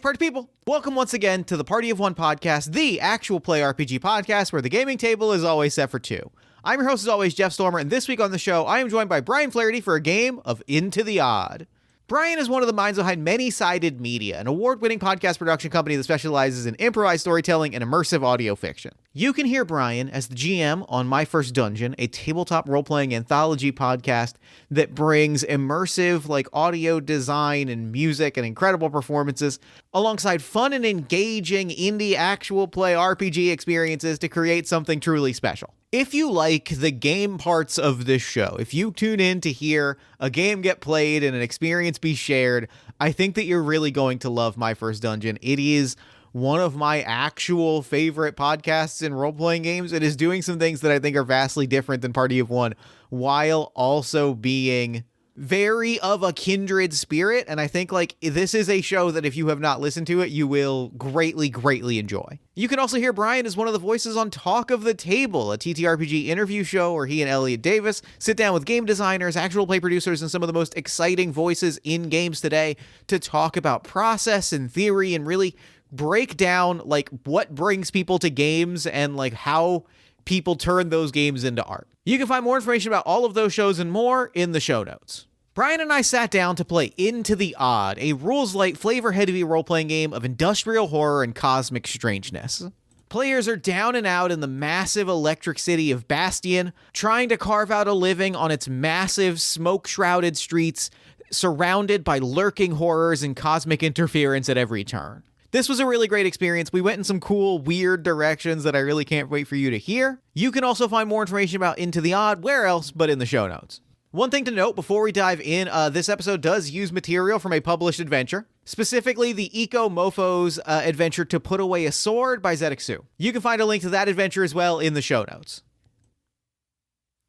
Party people, welcome once again to the Party of One podcast, the actual play RPG podcast where the gaming table is always set for two. I'm your host as always, Jeff Stormer, and this week on the show, I am joined by Brian Flaherty for a game of Into the Odd. Brian is one of the minds behind Many-Sided Media, an award-winning podcast production company that specializes in improvised storytelling and immersive audio fiction. You can hear Brian as the GM on My First Dungeon, a tabletop role-playing anthology podcast that brings immersive audio design and music and incredible performances alongside fun and engaging indie actual play RPG experiences to create something truly special. If you like the game parts of this show, if you tune in to hear a game get played and an experience be shared, I think that you're really going to love My First Dungeon. It is one of my actual favorite podcasts in role-playing games. It is doing some things that I think are vastly different than Party of One, while also being very of a kindred spirit. And I think this is a show that if you have not listened to it, you will greatly, greatly enjoy. You can also hear Brian as one of the voices on Talk of the Table, a TTRPG interview show where he and Elliot Davis sit down with game designers, actual play producers, and some of the most exciting voices in games today to talk about process and theory and really break down what brings people to games and how people turn those games into art. You can find more information about all of those shows and more in the show notes. Brian and I sat down to play Into the Odd, a rules-light, flavor-heavy role-playing game of industrial horror and cosmic strangeness. Players are down and out in the massive electric city of Bastion, trying to carve out a living on its massive, smoke-shrouded streets, surrounded by lurking horrors and cosmic interference at every turn. This was a really great experience. We went in some cool, weird directions that I really can't wait for you to hear. You can also find more information about Into the Odd where else but in the show notes. One thing to note before we dive in, this episode does use material from a published adventure, specifically the Eco Mofos adventure To Put Away a Sword by Zedek Su. You can find a link to that adventure as well in the show notes.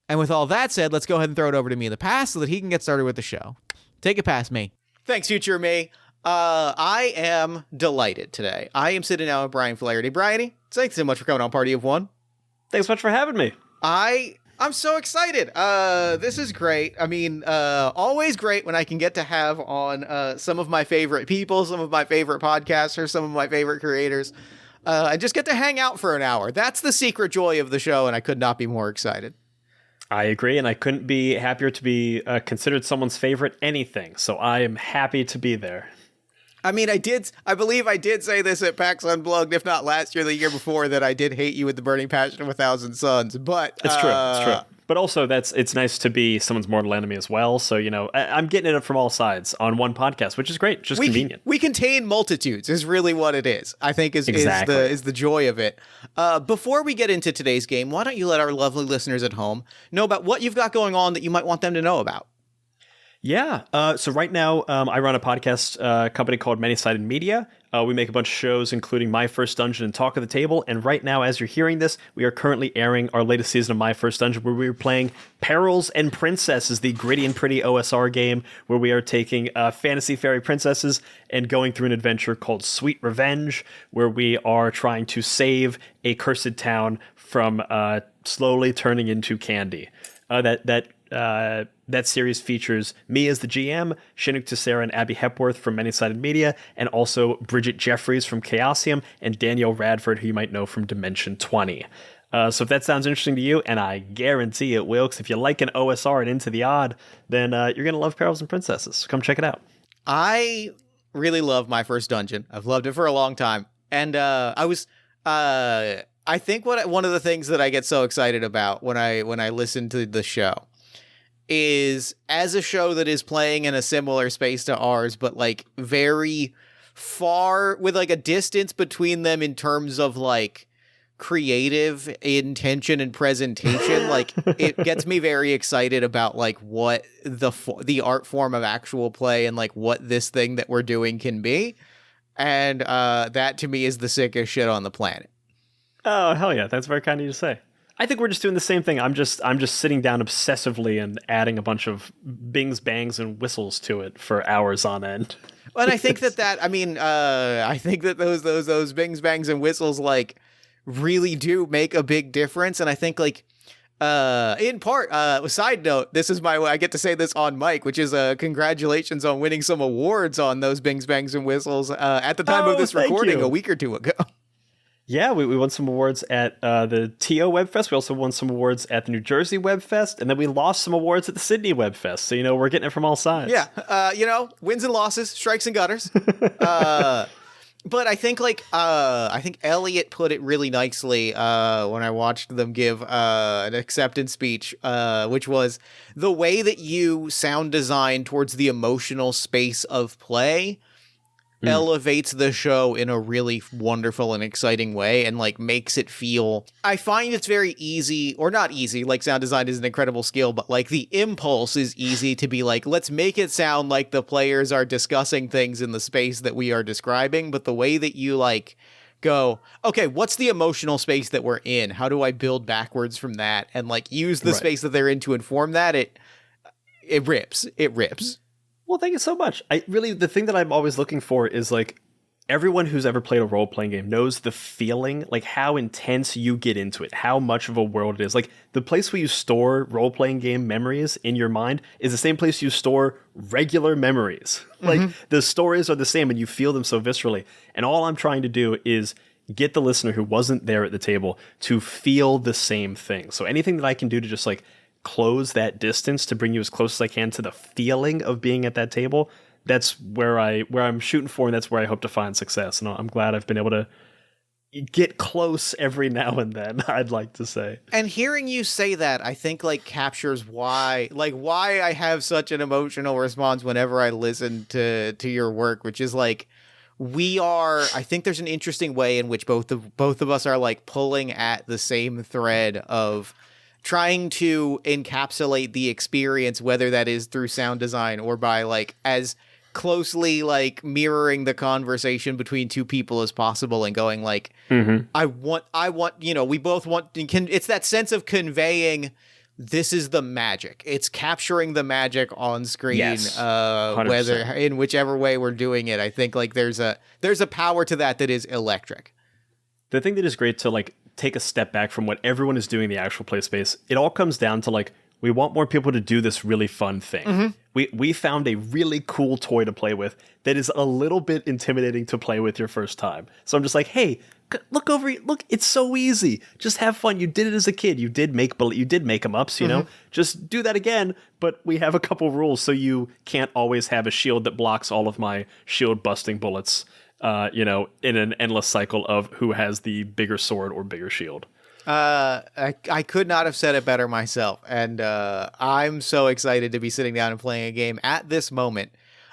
And with all that said, let's go ahead and throw it over to me in the past so that he can get started with the show. Take it past me. Thanks, future me. I am delighted today. I am sitting down with Brian Flaherty. Brian, thanks so much for coming on Party of One. Thanks so much for having me. I'm so excited. This is great. I mean, always great when I can get to have on some of my favorite people, some of my favorite podcasters, some of my favorite creators. I just get to hang out for an hour. That's the secret joy of the show, and I could not be more excited. I agree, and I couldn't be happier to be considered someone's favorite anything, so I am happy to be there. I mean, I believe I did say this at PAX Unplugged, if not last year, the year before, that I did hate you with the burning passion of 1,000 suns, but... It's true. But also, it's nice to be someone's mortal enemy as well, so, I'm getting it from all sides on one podcast, which is great, just convenient. We contain multitudes, is really what it is, I think is the joy of it. Before we get into today's game, why don't you let our lovely listeners at home know about what you've got going on that you might want them to know about? Yeah. So right now, I run a podcast company called Many-Sided Media. We make a bunch of shows, including My First Dungeon and Talk of the Table. And right now, as you're hearing this, we are currently airing our latest season of My First Dungeon, where we are playing Perils and Princesses, the gritty and pretty OSR game, where we are taking fantasy fairy princesses and going through an adventure called Sweet Revenge, where we are trying to save a cursed town from slowly turning into candy. That series features me as the GM, Chinook Tessera and Abby Hepworth from Many-Sided Media, and also Bridget Jeffries from Chaosium and Danielle Radford, who you might know from Dimension 20. So if that sounds interesting to you, and I guarantee it will, because if you like an OSR and Into the Odd, then you're going to love Perils and Princesses. So come check it out. I really love My First Dungeon. I've loved it for a long time. And I think one of the things that I get so excited about when I listen to the show is, as a show that is playing in a similar space to ours, but very far, with a distance between them in terms of creative intention and presentation, it gets me very excited about what the art form of actual play and what this thing that we're doing can be. And that to me is the sickest shit on the planet. Oh, hell yeah. That's very kind of you to say. I think we're just doing the same thing. I'm just sitting down obsessively and adding a bunch of bings, bangs, and whistles to it for hours on end. And I think I think that those bings, bangs, and whistles really do make a big difference. And I think In part, side note, this is I get to say this on mic, which is congratulations on winning some awards on those Bings, Bangs, and Whistles at the time of this recording a week or two ago. Yeah, we won some awards at the TO Web Fest. We also won some awards at the New Jersey Web Fest, and then we lost some awards at the Sydney Web Fest. So, we're getting it from all sides. Yeah, wins and losses, strikes and gutters. But I think I think Elliot put it really nicely when I watched them give an acceptance speech, which was the way that you sound design towards the emotional space of play elevates the show in a really wonderful and exciting way, and makes it feel, I find it's very easy, or not easy, sound design is an incredible skill, but the impulse is easy to be let's make it sound like the players are discussing things in the space that we are describing, but the way that you go, okay, what's the emotional space that we're in? How do I build backwards from that? And use the space that they're in to inform that, it rips. It rips. Well, thank you so much. The thing that I'm always looking for is everyone who's ever played a role-playing game knows the feeling, how intense you get into it, how much of a world it is. The place where you store role-playing game memories in your mind is the same place you store regular memories. The stories are the same and you feel them so viscerally. And all I'm trying to do is get the listener who wasn't there at the table to feel the same thing. So anything that I can do to just close that distance to bring you as close as I can to the feeling of being at that table, that's where I'm shooting for, and that's where I hope to find success. And I'm glad I've been able to get close every now and then, I'd like to say. And hearing you say that, I think captures why I have such an emotional response whenever I listen to your work, which is I think there's an interesting way in which both of us are pulling at the same thread of trying to encapsulate the experience, whether that is through sound design or by as closely mirroring the conversation between two people as possible, and going I want we both want, it's that sense of conveying this is the magic. It's capturing the magic on screen, yes, whether in whichever way we're doing it. I think there's a power to that is electric. The thing that is great to take a step back from what everyone is doing in the actual play space, it all comes down to we want more people to do this really fun thing. We found a really cool toy to play with that is a little bit intimidating to play with your first time. So I'm just hey, look over, look, it's so easy. Just have fun. You did it as a kid. You did make em ups, just do that again. But we have a couple rules, so you can't always have a shield that blocks all of my shield busting bullets. In an endless cycle of who has the bigger sword or bigger shield. I could not have said it better myself. And I'm so excited to be sitting down and playing a game at this moment,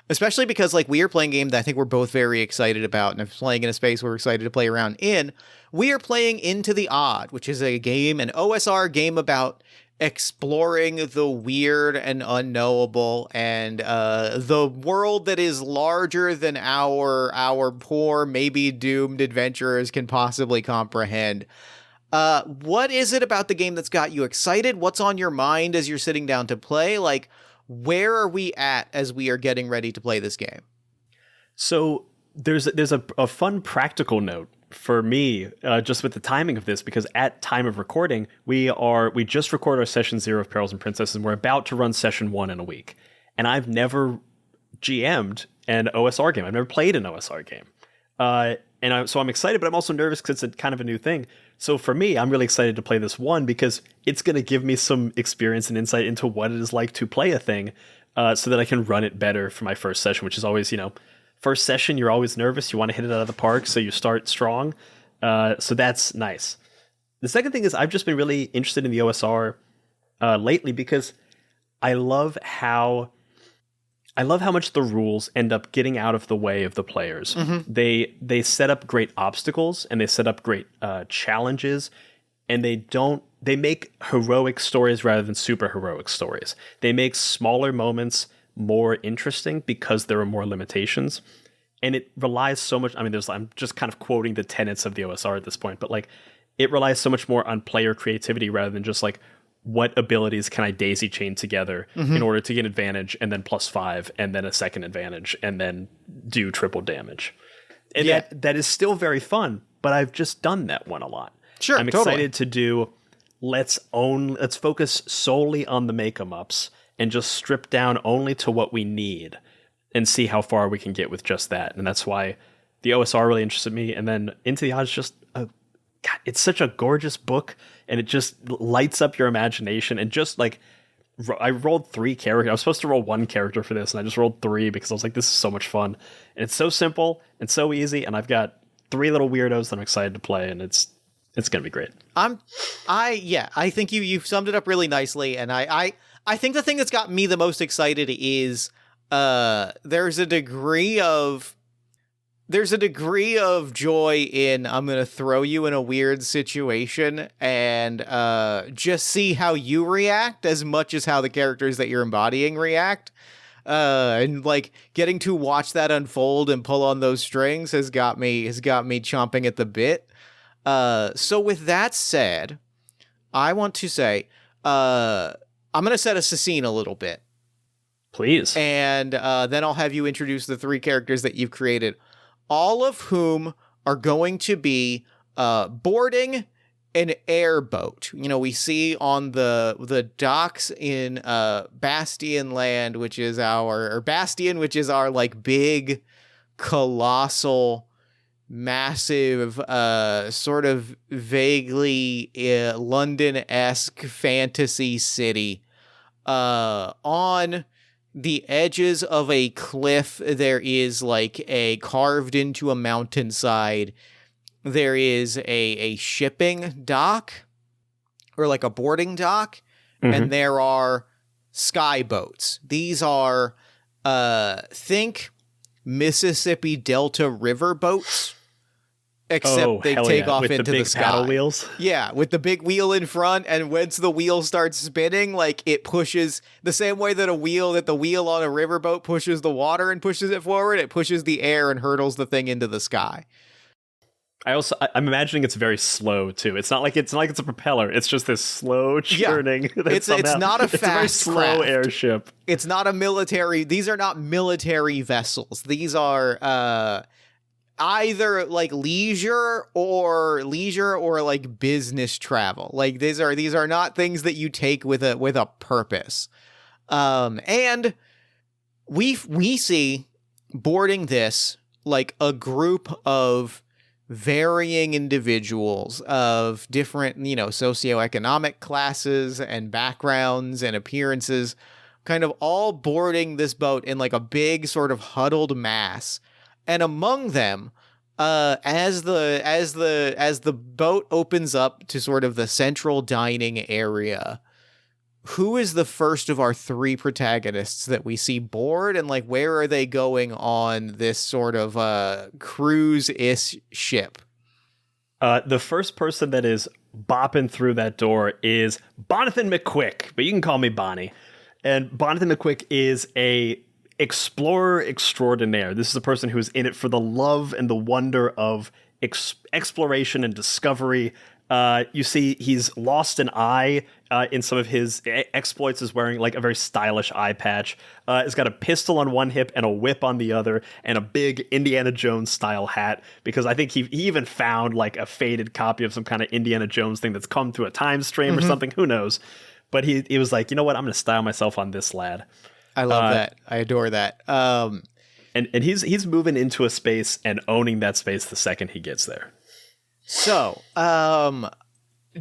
especially because we are playing a game that I think we're both very excited about, and if playing in a space we're excited to play around in. We are playing Into the Odd, which is an OSR game about exploring the weird and unknowable, and the world that is larger than our poor, maybe doomed adventurers can possibly comprehend. What is it about the game that's got you excited? What's on your mind as you're sitting down to play? Where are we at as we are getting ready to play this game? So there's a fun practical note for me, just with the timing of this, because at time of recording, we just recorded our session 0 of Perils and Princesses, and we're about to run session 1 in a week. And I've never GM'd an OSR game. I've never played an OSR game. So I'm excited, but I'm also nervous because it's kind of a new thing. So for me, I'm really excited to play this one because it's going to give me some experience and insight into what it is like to play a thing, so that I can run it better for my first session, which is always, first session, you're always nervous. You want to hit it out of the park, so you start strong. So that's nice. The second thing is I've just been really interested in the OSR lately because I love how much the rules end up getting out of the way of the players. Mm-hmm. They set up great obstacles and they set up great challenges, and they make heroic stories rather than super heroic stories. They make smaller moments more interesting because there are more limitations. And it relies so much, I'm just kind of quoting the tenets of the OSR at this point, but it relies so much more on player creativity rather than just what abilities can I daisy chain together in order to get advantage, and then +5, and then a second advantage, and then do triple damage. And that is still very fun, but I've just done that one a lot. Sure, I'm excited to do let's focus solely on the make-em-ups and just strip down only to what we need and see how far we can get with just that. And that's why the OSR really interested me. And then Into the Odds, just God, it's such a gorgeous book, and it just lights up your imagination. And just like, I rolled 3 characters. I was supposed to roll 1 character for this, and I just rolled 3 because I was like, this is so much fun. And it's so simple and so easy, and I've got 3 little weirdos that I'm excited to play, and it's gonna be great. I think you've summed it up really nicely, and I think the thing that's got me the most excited is there's a degree of joy in, I'm going to throw you in a weird situation and just see how you react as much as how the characters that you're embodying react. And like getting to watch that unfold and pull on those strings has got me chomping at the bit. So with that said, I want to say, I'm going to set us a scene a little bit. Please. And then I'll have you introduce the 3 characters that you've created, all of whom are going to be boarding an airboat. You know, we see on the docks in Bastion Land, which is our like big, colossal, massive, sort of vaguely London-esque fantasy city. On the edges of a cliff, there is like a carved into a mountainside. There is a shipping dock, or like a boarding dock, and there are sky boats. These are, think Mississippi Delta river boats, except they take off into the sky. Paddle wheels. Yeah, with the big wheel in front, and once the wheel starts spinning, like it pushes the same way that the wheel on a riverboat pushes the water and pushes it forward, it pushes the air and hurtles the thing into the sky. I'm imagining it's very slow too. It's not like it's a propeller. It's just this slow churning. Yeah. It's not a fast, it's a very slow airship. It's not a military. These are not military vessels. These are either like leisure or like business travel. Like these are not things that you take with a purpose. And we see boarding this like a group of varying individuals of different, socioeconomic classes and backgrounds and appearances, kind of all boarding this boat in like a big sort of huddled mass. And among them, as the boat opens up to sort of the central dining area, who is the first of our 3 protagonists that we see board, and like where are they going on this sort of cruise-ish ship? The first person that is bopping through that door is Bonathan McQuick, but you can call me Bonnie. And Bonathan McQuick is a explorer extraordinaire. This is a person who is in it for the love and the wonder of exploration and discovery. You see he's lost an eye in some of his exploits, is wearing like a very stylish eye patch. He's got a pistol on one hip and a whip on the other, and a big Indiana Jones style hat, because I think he even found like a faded copy of some kind of Indiana Jones thing that's come through a time stream or something. Who knows? But he was like, you know what? I'm going to style myself on this lad. I love that. I adore that. And he's moving into a space and owning that space the second he gets there. So,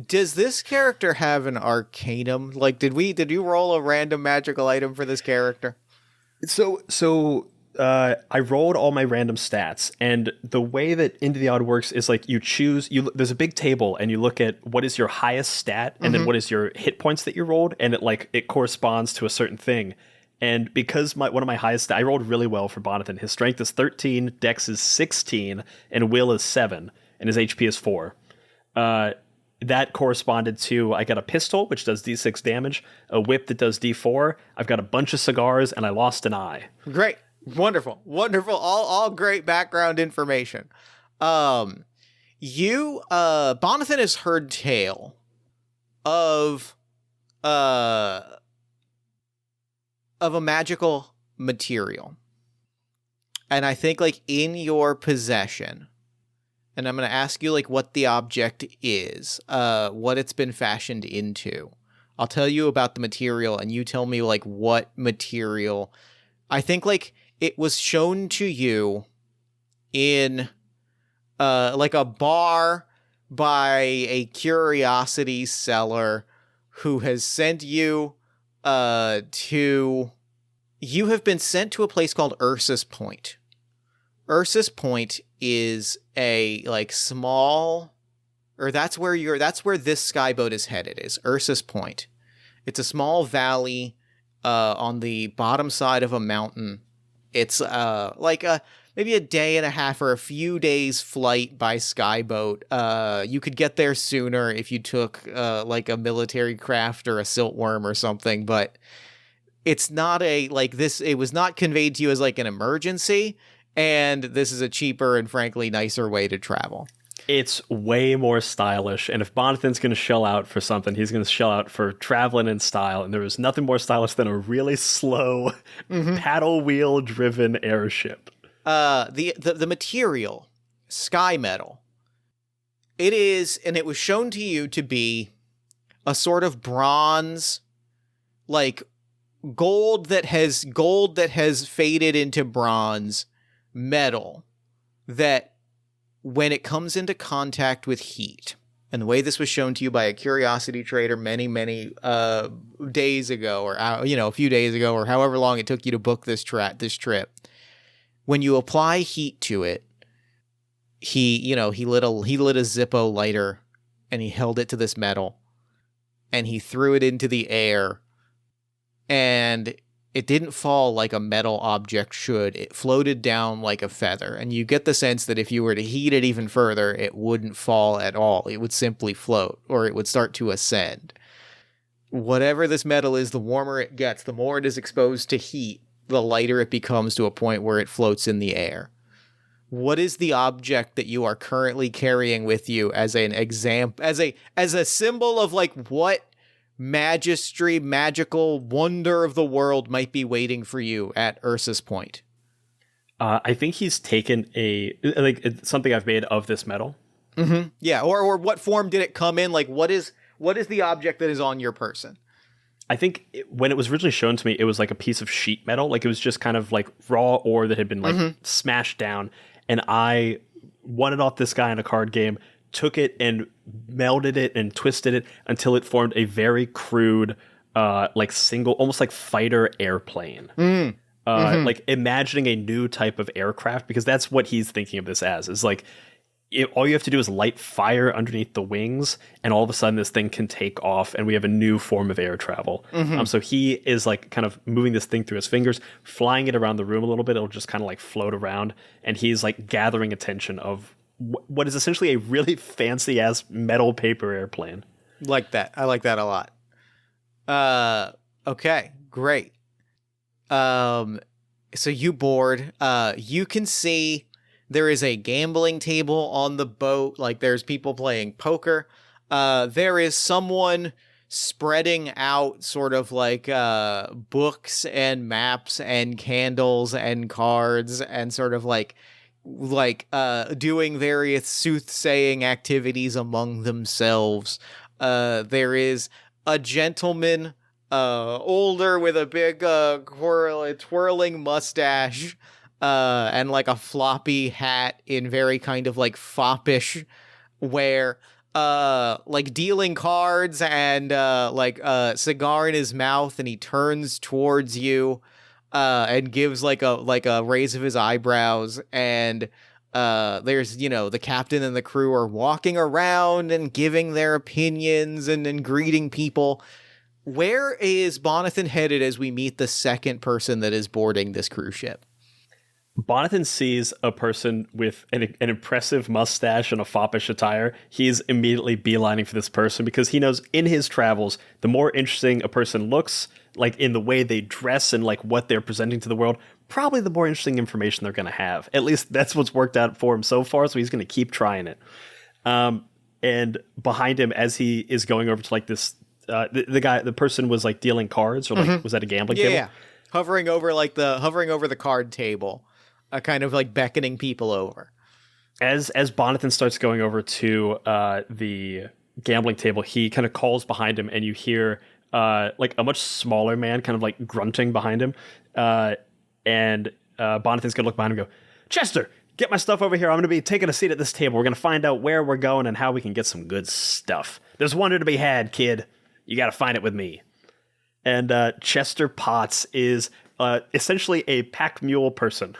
does this character have an arcanum? Like, did you roll a random magical item for this character? So I rolled all my random stats, and the way that Into the Odd works is like there's a big table, and you look at what is your highest stat, and then what is your hit points that you rolled, and it corresponds to a certain thing. And because one of my highest, I rolled really well for Bonathan. His strength is 13, dex is 16, and will is 7. And his HP is 4. That corresponded to, I got a pistol, which does D6 damage, a whip that does D4. I've got a bunch of cigars, and I lost an eye. Great. Wonderful. All great background information. Bonathan has heard tale of a magical material. And I think like in your possession, and I'm going to ask you like what the object is, what it's been fashioned into. I'll tell you about the material, and you tell me like what material. I think like it was shown to you in like a bar by a curiosity seller who has sent you to. You have been sent to a place called Ursus Point. Ursus Point is a like small, or that's where this skyboat is headed, is Ursus Point. It's a small valley on the bottom side of a mountain. It's like maybe a day and a half or a few days flight by skyboat. You could get there sooner if you took like a military craft or a siltworm or something, but it's not a like this. It was not conveyed to you as like an emergency, and this is a cheaper and frankly nicer way to travel. It's way more stylish, and if Bonathan's going to shell out for something, he's going to shell out for traveling in style, and there is nothing more stylish than a really slow paddle wheel driven airship. The material, sky metal. It is, and it was shown to you to be a sort of bronze, like gold that has faded into bronze metal that when it comes into contact with heat, and the way this was shown to you by a curiosity trader many days ago, or a few days ago, or however long it took you to book this trip, when you apply heat to it, he lit a Zippo lighter and he held it to this metal and he threw it into the air, and it didn't fall like a metal object should. It floated down like a feather, and you get the sense that if you were to heat it even further, it wouldn't fall at all. It would simply float, or it would start to ascend. Whatever this metal is, the warmer it gets, the more it is exposed to heat, the lighter it becomes to a point where it floats in the air. What is the object that you are currently carrying with you as an as a symbol of like what magical wonder of the world might be waiting for you at Ursus Point? I think he's taken something I've made of this metal. Mm-hmm. Yeah, or what form did it come in? Like, what is the object that is on your person? I think when it was originally shown to me, it was like a piece of sheet metal. Like it was just kind of like raw ore that had been like smashed down. And I won it off this guy in a card game, took it and melded it and twisted it until it formed a very crude, like single, almost like fighter airplane. Like imagining a new type of aircraft, because that's what he's thinking of this as, is like, all you have to do is light fire underneath the wings, and all of a sudden this thing can take off, and we have a new form of air travel. So he is like kind of moving this thing through his fingers, flying it around the room a little bit. It'll just kind of like float around, and he's like gathering attention of what is essentially a really fancy ass metal paper airplane. Like that. I like that a lot. Okay, great. So you board. You can see there is a gambling table on the boat. Like there's people playing poker. There is someone spreading out sort of like books and maps and candles and cards and sort of like doing various soothsaying activities among themselves. There is a gentleman, older, with a big twirling mustache, and like a floppy hat in very kind of like foppish wear, like dealing cards and like a cigar in his mouth, and he turns towards you and gives like a raise of his eyebrows, and there's the captain and the crew are walking around and giving their opinions and greeting people. Where is Bonathan headed as we meet the second person that is boarding this cruise ship? Bonathan sees a person with an impressive mustache and a foppish attire. He's immediately beelining for this person, because he knows in his travels, the more interesting a person looks, like in the way they dress and like what they're presenting to the world, probably the more interesting information they're going to have. At least that's what's worked out for him so far, so he's going to keep trying it. And behind him, as he is going over to like this, the person was like dealing cards, or like was that a gambling table? Yeah, hovering over the card table. Kind of like beckoning people over. As Bonathan starts going over to the gambling table, he kind of calls behind him, and you hear like a much smaller man kind of like grunting behind him. And Bonathan's gonna look behind him and go, Chester, get my stuff over here. I'm gonna be taking a seat at this table. We're gonna find out where we're going and how we can get some good stuff. There's wonder to be had, kid. You gotta find it with me. And Chester Potts is essentially a pack mule person.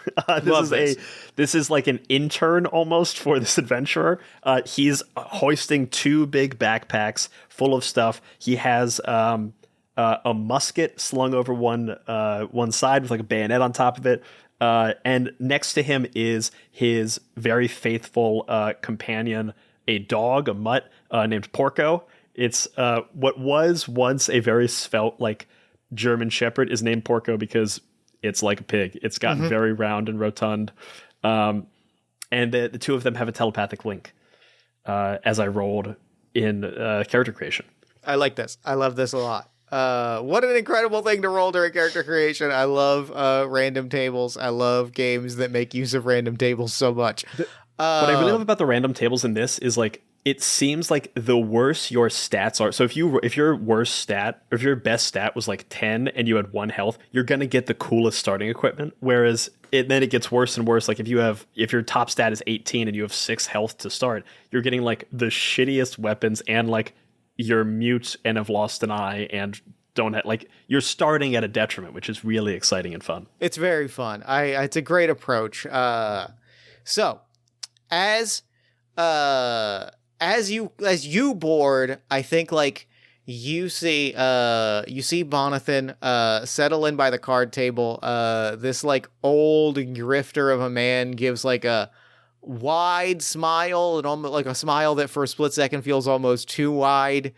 This is like an intern almost for this adventurer. He's hoisting 2 big backpacks full of stuff. He has a musket slung over one side with like a bayonet on top of it. And next to him is his very faithful companion, a dog, a mutt named Porco. It's what was once a very svelte, like German Shepherd is named Porco because it's like a pig. It's gotten very round and rotund. And the two of them have a telepathic link as I rolled in character creation. I like this. I love this a lot. What an incredible thing to roll during character creation. I love random tables. I love games that make use of random tables so much. What I really love about the random tables in this is like, it seems like the worse your stats are. So if your worst stat, or if your best stat was like 10 and you had 1 health, you're going to get the coolest starting equipment. Whereas then it gets worse and worse. Like if your top stat is 18 and you have 6 health to start, you're getting like the shittiest weapons, and like you're mute and have lost an eye and don't have, like, you're starting at a detriment, which is really exciting and fun. It's very fun. It's a great approach. So as you board, I think like you see Bonathan settle in by the card table. This like old grifter of a man gives like a wide smile, and almost like a smile that for a split second feels almost too wide.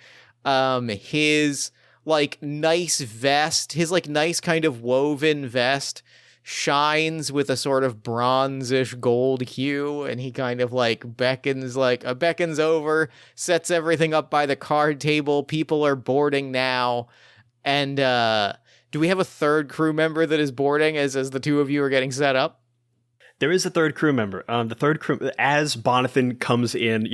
His like nice vest, his like nice kind of woven vest shines with a sort of bronzish gold hue, and he kind of like beckons over, sets everything up by the card table. People are boarding now. And do we have a third crew member that is boarding as the two of you are getting set up? There is a third crew member. The third crew, as Bonathan comes in,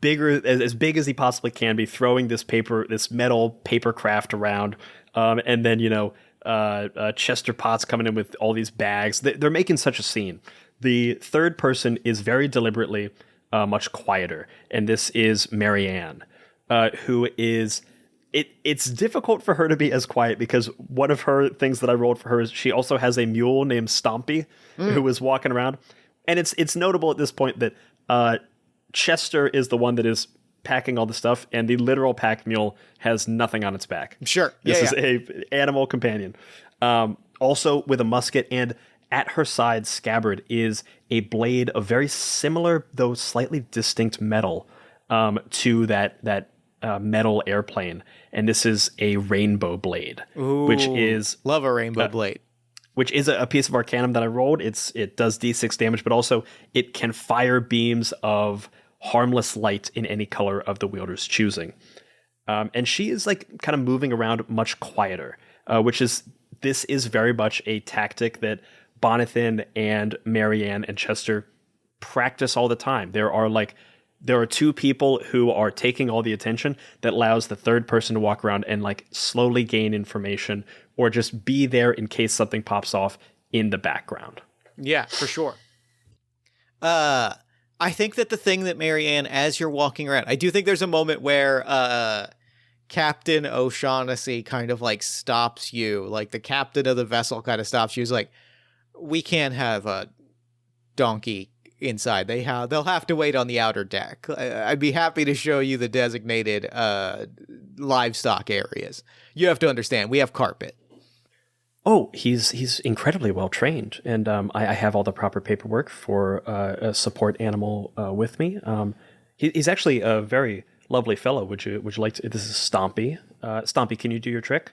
bigger, as big as he possibly can be, throwing this metal paper craft around, and then Chester Potts coming in with all these bags. They're making such a scene. The third person is very deliberately much quieter, and this is Marianne, who is. It's difficult for her to be as quiet because one of her things that I rolled for her is she also has a mule named Stompy who is walking around. And it's notable at this point that Chester is the one that is packing all the stuff, and the literal pack mule has nothing on its back. Sure. This is a animal companion. Also with a musket, and at her side scabbard is a blade of very similar, though slightly distinct metal to that metal airplane, and this is a rainbow blade. Ooh, which is love a rainbow blade. Which is a piece of arcanum that I rolled. It does d6 damage, but also it can fire beams of harmless light in any color of the wielder's choosing. And she is like kind of moving around much quieter, this is very much a tactic that Bonathan and Marianne and Chester practice all the time. There are 2 people who are taking all the attention that allows the third person to walk around and like slowly gain information or just be there in case something pops off in the background. Yeah, for sure. I think that the thing that Marianne, as you're walking around, I do think there's a moment where Captain O'Shaughnessy kind of like stops you, like the captain of the vessel kind of stops you. He's like, we can't have a donkey inside. They'll have to wait on the outer deck. I'd be happy to show you the designated livestock areas. You have to understand, we have carpet. Oh, he's incredibly well trained, and I have all the proper paperwork for a support animal with me. He's actually a very lovely fellow. Would you like to? This is Stompy. Stompy, can you do your trick?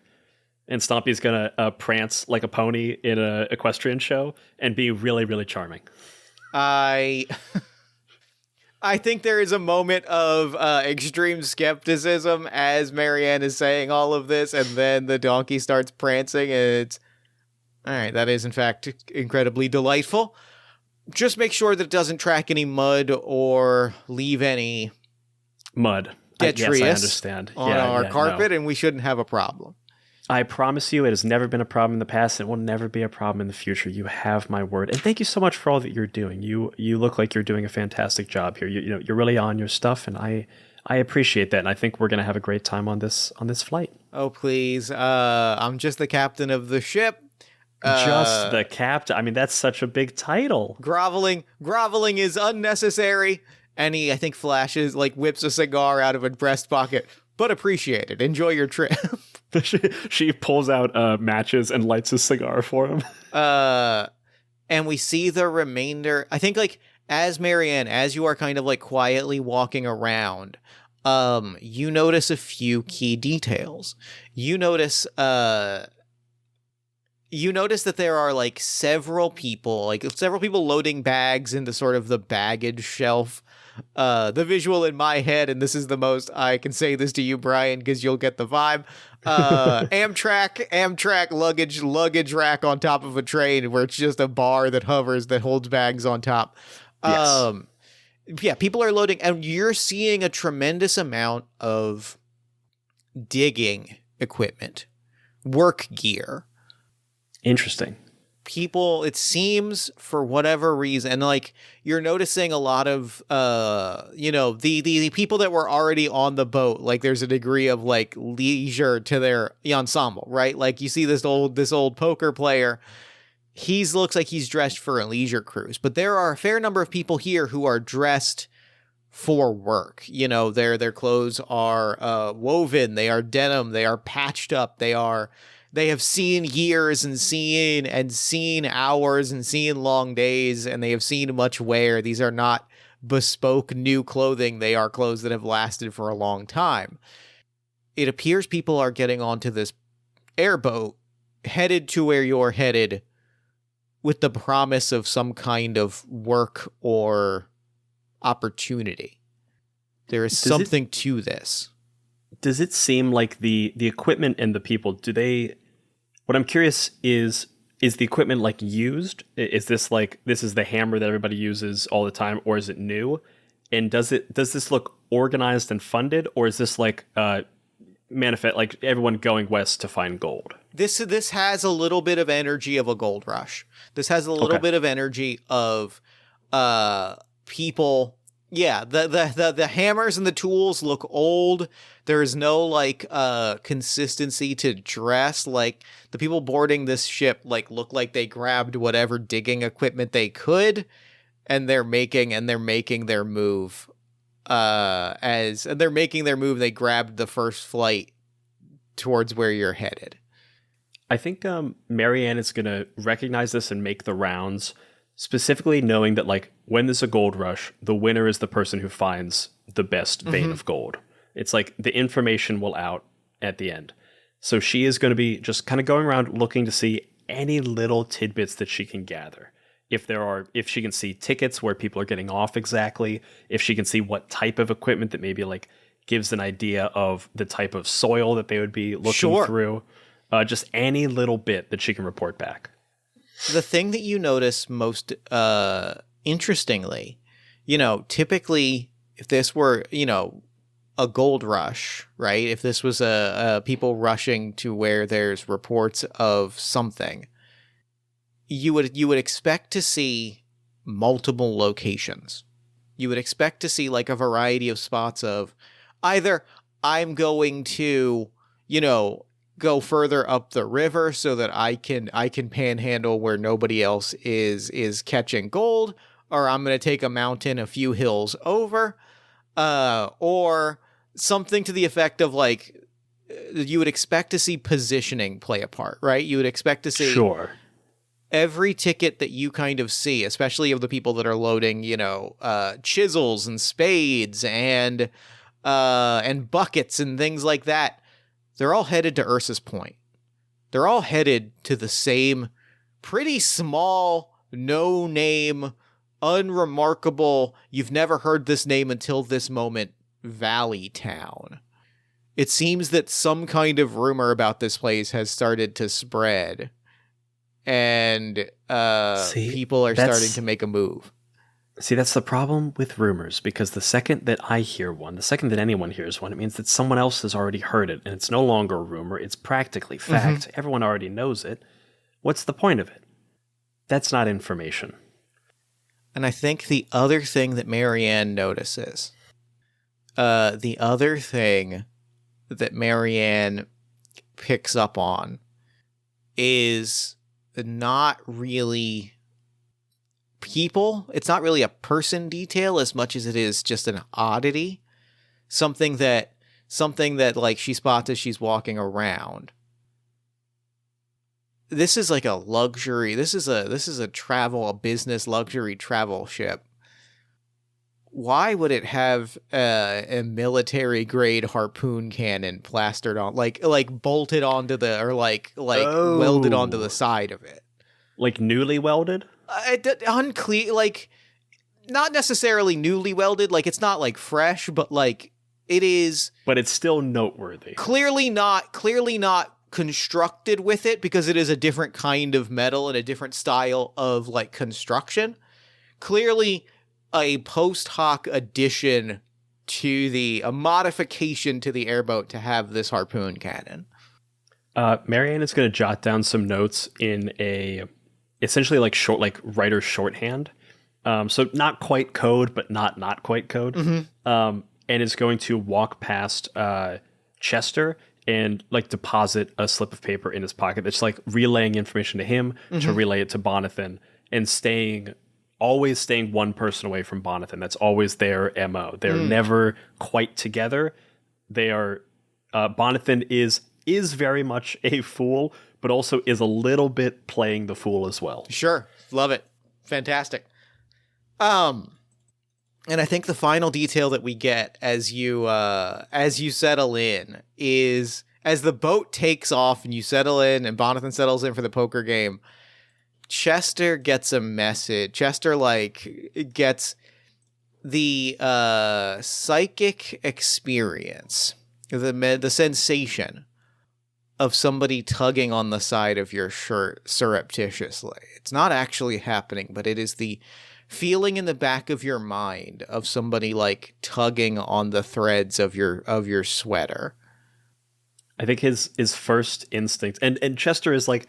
And Stompy's gonna prance like a pony in an equestrian show and be really, really charming. I think there is a moment of extreme skepticism as Marianne is saying all of this, and then the donkey starts prancing, and it's all right. That is, in fact, incredibly delightful. Just make sure that it doesn't track any mud or leave any Mud. detritus Yes, I understand. on our carpet, and we shouldn't have a problem. I promise you, it has never been a problem in the past. It will never be a problem in the future. You have my word, and thank you so much for all that you're doing. You look like you're doing a fantastic job here. You're really on your stuff, and I appreciate that. And I think we're gonna have a great time on this flight. Oh please, I'm just the captain of the ship. Just the captain. I mean, that's such a big title. Groveling is unnecessary. And he, I think, whips a cigar out of a breast pocket. But appreciate it. Enjoy your trip. she pulls out matches and lights a cigar for him. And we see the remainder. I think, as Marianne, as you are kind of quietly walking around, you notice a few key details. You notice that there are several people loading bags into sort of the baggage shelf. The visual in my head, and this is the most I can say this to you, Brian, because you'll get the vibe. Amtrak luggage rack on top of a train where it's just a bar that hovers that holds bags on top. Yes. Yeah, people are loading, and you're seeing a tremendous amount of digging equipment, work gear. Interesting. People, it seems, for whatever reason, and you're noticing a lot of the people that were already on the boat, there's a degree of leisure to their ensemble, right? You see this old poker player, looks like he's dressed for a leisure cruise, but there are a fair number of people here who are dressed for work. Their clothes are woven, they are denim, they are patched up, they have seen years and seen hours and seen long days, and they have seen much wear. These are not bespoke new clothing. They are clothes that have lasted for a long time. It appears people are getting onto this airboat headed to where you're headed with the promise of some kind of work or opportunity. There is something to this. Does it seem like the equipment and the people, what I'm curious is the equipment used? Is this this is the hammer that everybody uses all the time, or is it new? And does this look organized and funded, or is this manifest everyone going west to find gold? This has a little bit of energy of a gold rush. This has a little bit of energy of people. Yeah, the hammers and the tools look old. There is no consistency to dress. The people boarding this ship look like they grabbed whatever digging equipment they could, and they're making their move. They grabbed the first flight towards where you're headed. I think Marianne is going to recognize this and make the rounds, specifically knowing that when there's a gold rush, the winner is the person who finds the best vein of gold. It's the information will out at the end. So she is going to be just kind of going around looking to see any little tidbits that she can gather. If she can see tickets where people are getting off exactly, if she can see what type of equipment that maybe gives an idea of the type of soil that they would be looking through, just any little bit that she can report back. The thing that you notice most interestingly, typically if this were, a gold rush, right? If this was a people rushing to where there's reports of something, you would expect to see multiple locations. You would expect to see a variety of spots of either I'm going to, go further up the river so that I can panhandle where nobody else is catching gold, or I'm going to take a mountain a few hills over, or something to the effect of you would expect to see positioning play a part, right? You would expect to see every ticket that you kind of see, especially of the people that are loading, chisels and spades and buckets and things like that. They're all headed to Ursa's Point. They're all headed to the same pretty small, no-name, unremarkable, you've never heard this name until this moment, Valley Town. It seems that some kind of rumor about this place has started to spread, and See, people are starting to make a move. See, that's the problem with rumors, because the second that I hear one, the second that anyone hears one, it means that someone else has already heard it, and it's no longer a rumor, it's practically fact. Everyone already knows it. What's the point of it? That's not information. And I think the other thing that Marianne notices, the other thing that Marianne picks up on is not really people. It's not really a person detail as much as it is just an oddity. Something that like she spots as she's walking around. This is like a luxury. This is a business luxury travel ship. Why would it have a military grade harpoon cannon plastered on, like bolted onto the, or welded onto the side of it? Like newly welded? Unclear, like not necessarily newly welded. Like it's not like fresh, but like it is. But it's still noteworthy. Clearly not constructed with it, because it is a different kind of metal and a different style of like construction. Clearly a post hoc addition to a modification to the airboat to have this harpoon cannon. Marianne is going to jot down some notes in essentially like writer's shorthand. So not quite code, but not quite code. And is going to walk past Chester and like deposit a slip of paper in his pocket. That's like relaying information to him to relay it to Bonathan, and always staying one person away from Bonathan. That's always their MO. They're never quite together. They are, Bonathan is very much a fool, but also is a little bit playing the fool as well. Sure. Love it. Fantastic. And I think the final detail that we get as you settle in is, as the boat takes off and you settle in and Bonathan settles in for the poker game, Chester gets a message. Chester gets the psychic experience, the sensation of somebody tugging on the side of your shirt surreptitiously. It's not actually happening, but it is the feeling in the back of your mind of somebody like tugging on the threads of your sweater. I think his first instinct, and Chester is like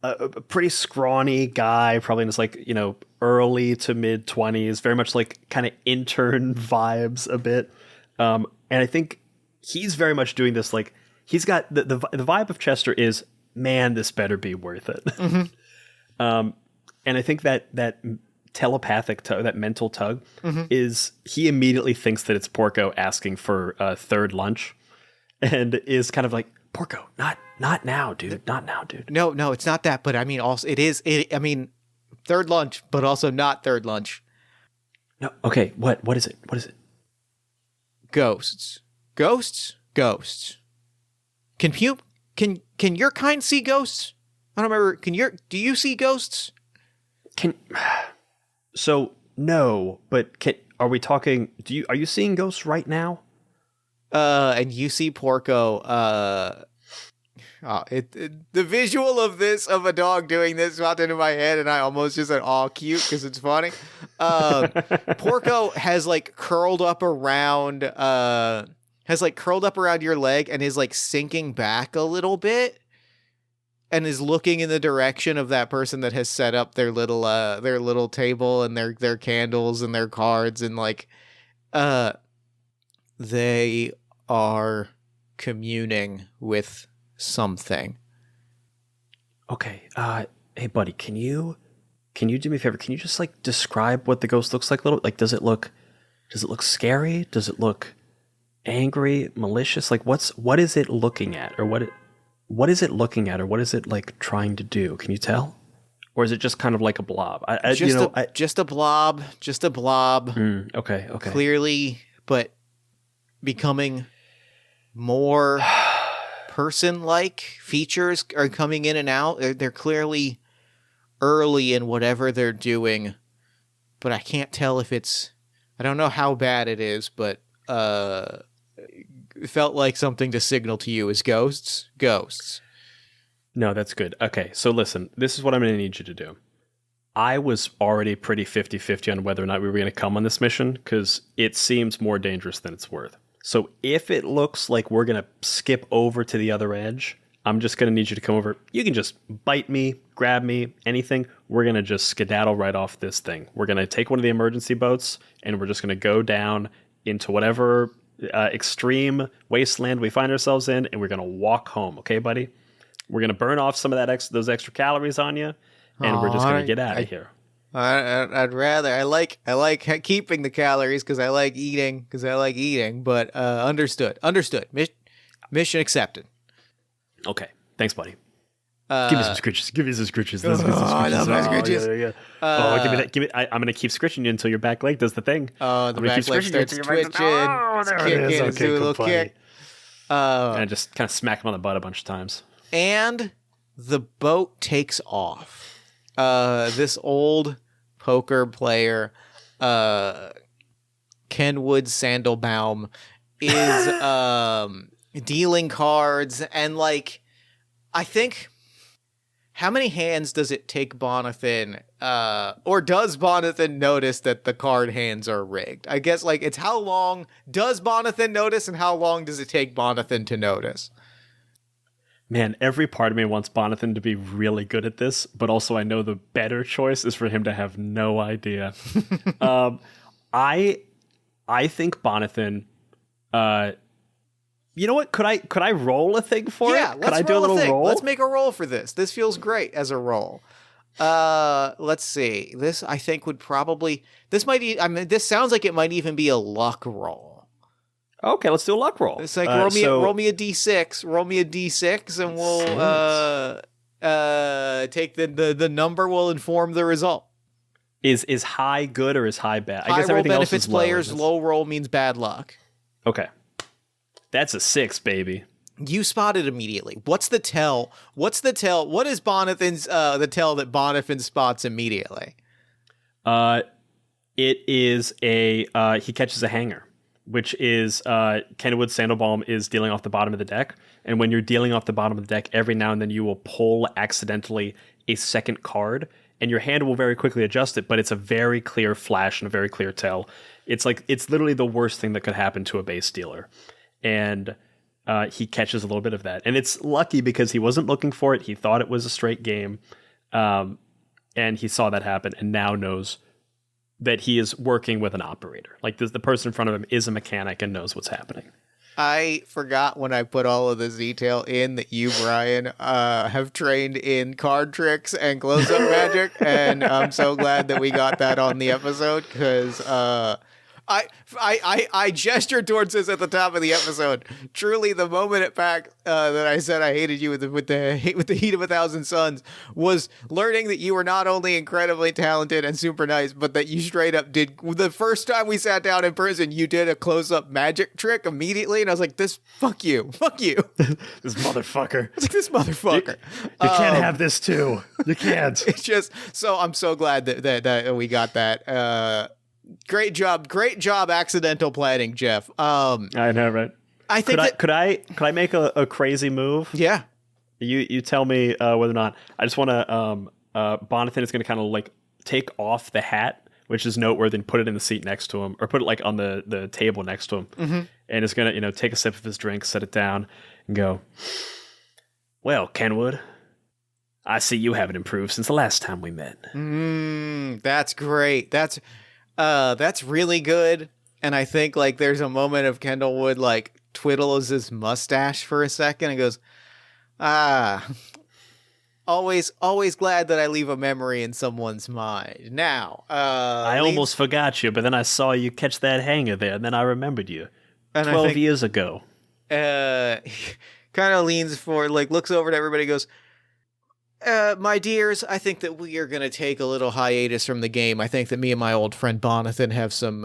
a pretty scrawny guy, probably in his like, early to mid 20s, very much like kind of intern vibes a bit. And I think he's very much doing this, like he's got the vibe of Chester is, man, this better be worth it. And I think that telepathic tug, that mental tug, is he immediately thinks that it's Porco asking for a third lunch, and is kind of like, Porco, not now, dude. Not now, dude. No, it's not that. But I mean, also I mean, third lunch, but also not third lunch. No. Okay. What is it? What is it? Ghosts. Can your kind see ghosts? I don't remember. Do you see ghosts? So no, but are we talking? Are you seeing ghosts right now? And you see Porco. The visual of a dog doing this popped into my head, and I almost just said, "Oh, cute," because it's funny. Porco has curled up around your leg and is like sinking back a little bit, and is looking in the direction of that person that has set up their little table and their candles and their cards, and they are communing with something. Okay. Hey buddy, can you do me a favor? Can you just describe what the ghost looks like? Does it look scary? Does it look angry, malicious? What is it looking at? Or what is it looking at? Or what is it trying to do? Can you tell? Or is it just kind of like a blob? Just a blob. Okay. Clearly, but becoming more person-like. Features are coming in and out. They're clearly early in whatever they're doing, but I can't tell if it's... I don't know how bad it is, but it felt like something to signal to you as ghosts. No, that's good. Okay, so listen, this is what I'm going to need you to do. I was already pretty 50-50 on whether or not we were going to come on this mission because it seems more dangerous than it's worth. So if it looks like we're going to skip over to the other edge, I'm just going to need you to come over. You can just bite me, grab me, anything. We're going to just skedaddle right off this thing. We're going to take one of the emergency boats and we're just going to go down into whatever extreme wasteland we find ourselves in, and we're going to walk home. Okay, buddy? We're going to burn off some of those extra calories on you, and we're just going to get out of here. I'd rather. I like keeping the calories because I like eating. But understood. Mission accepted. Okay, thanks, buddy. Give me some scritches. Let's get some I love my scritches. Give me that. Give me. I'm gonna keep scritching you until your back leg does the thing. Oh, the back leg starts twitching. Oh, there it is. Okay, do a little kick. And I just kind of smack him on the butt a bunch of times. And the boat takes off. This old poker player, Kenwood Sandelbaum, is dealing cards, and like, I think, how many hands does it take Bonathan, or does Bonathan notice that the card hands are rigged? I guess, like, it's how long does Bonathan notice, and how long does it take Bonathan to notice? Man, every part of me wants Bonathan to be really good at this, but also I know the better choice is for him to have no idea. I think Bonathan, you know what? Could I roll a thing for it? Could I do a little roll? Let's make a roll for this. This feels great as a roll. Let's see. This I think would probably this sounds like it might even be a luck roll. Okay, let's do a luck roll. It's like roll me a d6. Roll me a d6, and we'll take the number will inform the result. Is high good or is high bad? High I guess roll everything benefits else is players. Low roll means bad luck. Okay, that's a 6, baby. You spot it immediately. What's the tell? What is Bonathan's the tell that Bonathan spots immediately? It is he catches a hanger, which is Kenwood Sandelbaum is dealing off the bottom of the deck. And when you're dealing off the bottom of the deck, every now and then you will pull accidentally a second card, and your hand will very quickly adjust it, but it's a very clear flash and a very clear tell. It's literally the worst thing that could happen to a base dealer. And he catches a little bit of that. And it's lucky because he wasn't looking for it. He thought it was a straight game. And he saw that happen and now knows that he is working with an operator. Like the person in front of him is a mechanic and knows what's happening. I forgot when I put all of this detail in that you, Brian, have trained in card tricks and close-up magic, and I'm so glad that we got that on the episode, because I gestured towards this at the top of the episode. Truly, the moment at PAX that I said I hated you with the heat of 1,000 suns was learning that you were not only incredibly talented and super nice, but that you straight up did. The first time we sat down in person, you did a close-up magic trick immediately, and I was like, fuck you. This motherfucker. It's like, this motherfucker. You can't have this too. You can't. It's just, so I'm so glad that we got that. Great job, accidental planning, Jeff. I know, right? I think could I make a crazy move? Yeah. You tell me whether or not. I just want to. Bonathan is going to kind of like take off the hat, which is noteworthy, and put it in the seat next to him, or put it like on the table next to him, and it's going to take a sip of his drink, set it down, and go. Well, Kenwood, I see you haven't improved since the last time we met. That's great. That's really good. And I think like there's a moment of Kendallwood like twiddles his mustache for a second and goes, always glad that I leave a memory in someone's mind. Now, I almost forgot you, but then I saw you catch that hanger there, and then I remembered you. 12 years ago. He kind of leans forward, like looks over at everybody, goes, my dears, I think that we are going to take a little hiatus from the game. I think that me and my old friend Bonathan have some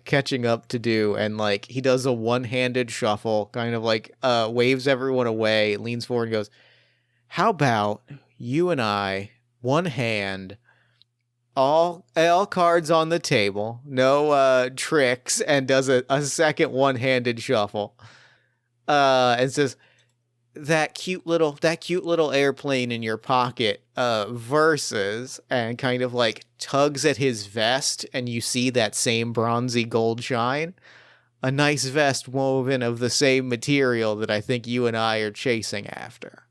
catching up to do. And like he does a one-handed shuffle, kind of like waves everyone away, leans forward and goes, how about you and I, one hand, all cards on the table, no tricks, and does a second one-handed shuffle. And says, that cute little airplane in your pocket versus, and kind of like tugs at his vest, and you see that same bronzy gold shine, a nice vest woven of the same material that I think you and I are chasing after.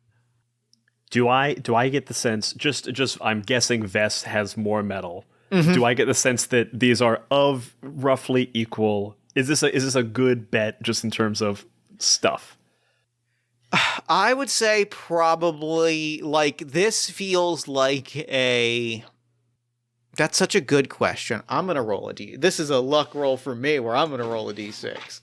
Do I get the sense, just I'm guessing vest has more metal. Do I get the sense that these are of roughly equal? Is this a good bet just in terms of stuff? I would say probably, like, this feels like a... That's such a good question. I'm going to roll a D. This is a luck roll for me where I'm going to roll a D6.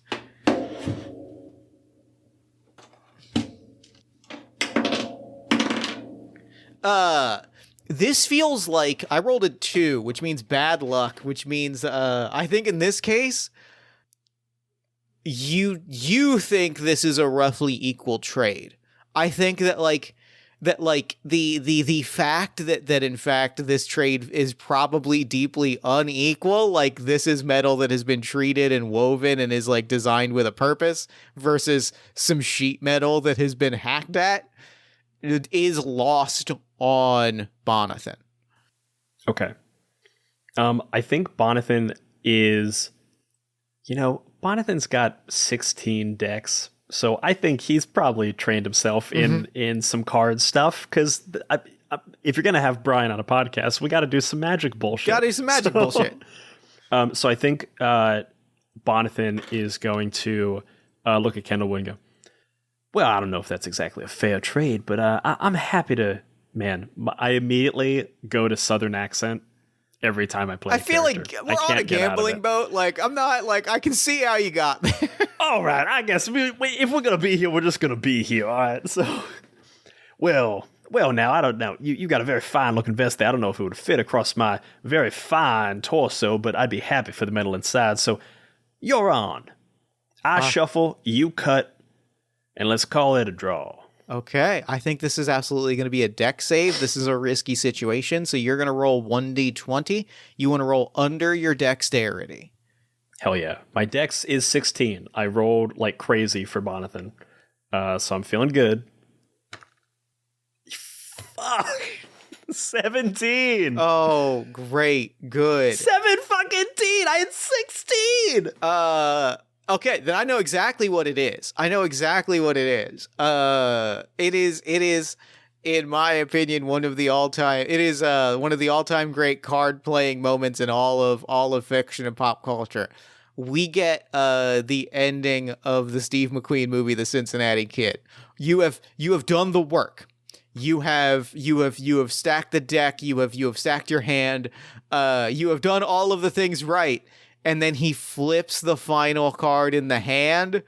This feels like I rolled a 2, which means bad luck, which means I think in this case you think this is a roughly equal trade. I think that the fact that in fact this trade is probably deeply unequal, like this is metal that has been treated and woven and is like designed with a purpose versus some sheet metal that has been hacked at, it is lost on Bonathan. Okay. I think Bonathan is, Bonathan's got 16 decks, so I think he's probably trained himself in some card stuff, because if you're going to have Brian on a podcast, we got to do some magic bullshit. Got to do some magic bullshit. So I think Bonathan is going to look at Kendallwood and go, well, I don't know if that's exactly a fair trade, but I'm happy to, man, I immediately go to Southern accent every time I play I feel like we're on a gambling boat. Like, I'm not, like, I can see how you got there. All right, I guess if we're going to be here, we're just going to be here, all right? So, well, now, I don't know. You got a very fine-looking vest there. I don't know if it would fit across my very fine torso, but I'd be happy for the metal inside. So, you're on. I shuffle, you cut, and let's call it a draw. Okay, I think this is absolutely going to be a deck save. This is a risky situation, so you're going to roll 1d20. You want to roll under your dexterity. Hell yeah. My dex is 16. I rolled like crazy for Bonathan, so I'm feeling good. Fuck! 17! Oh, great. Good. 7 fucking teen! I had 16! Okay, then I know exactly what it is. It is, in my opinion, one of the all-time great card-playing moments in all of fiction and pop culture. We get the ending of the Steve McQueen movie, The Cincinnati Kid. You have done the work. You have stacked the deck. You have stacked your hand. You have done all of the things right. And then he flips the final card in the hand,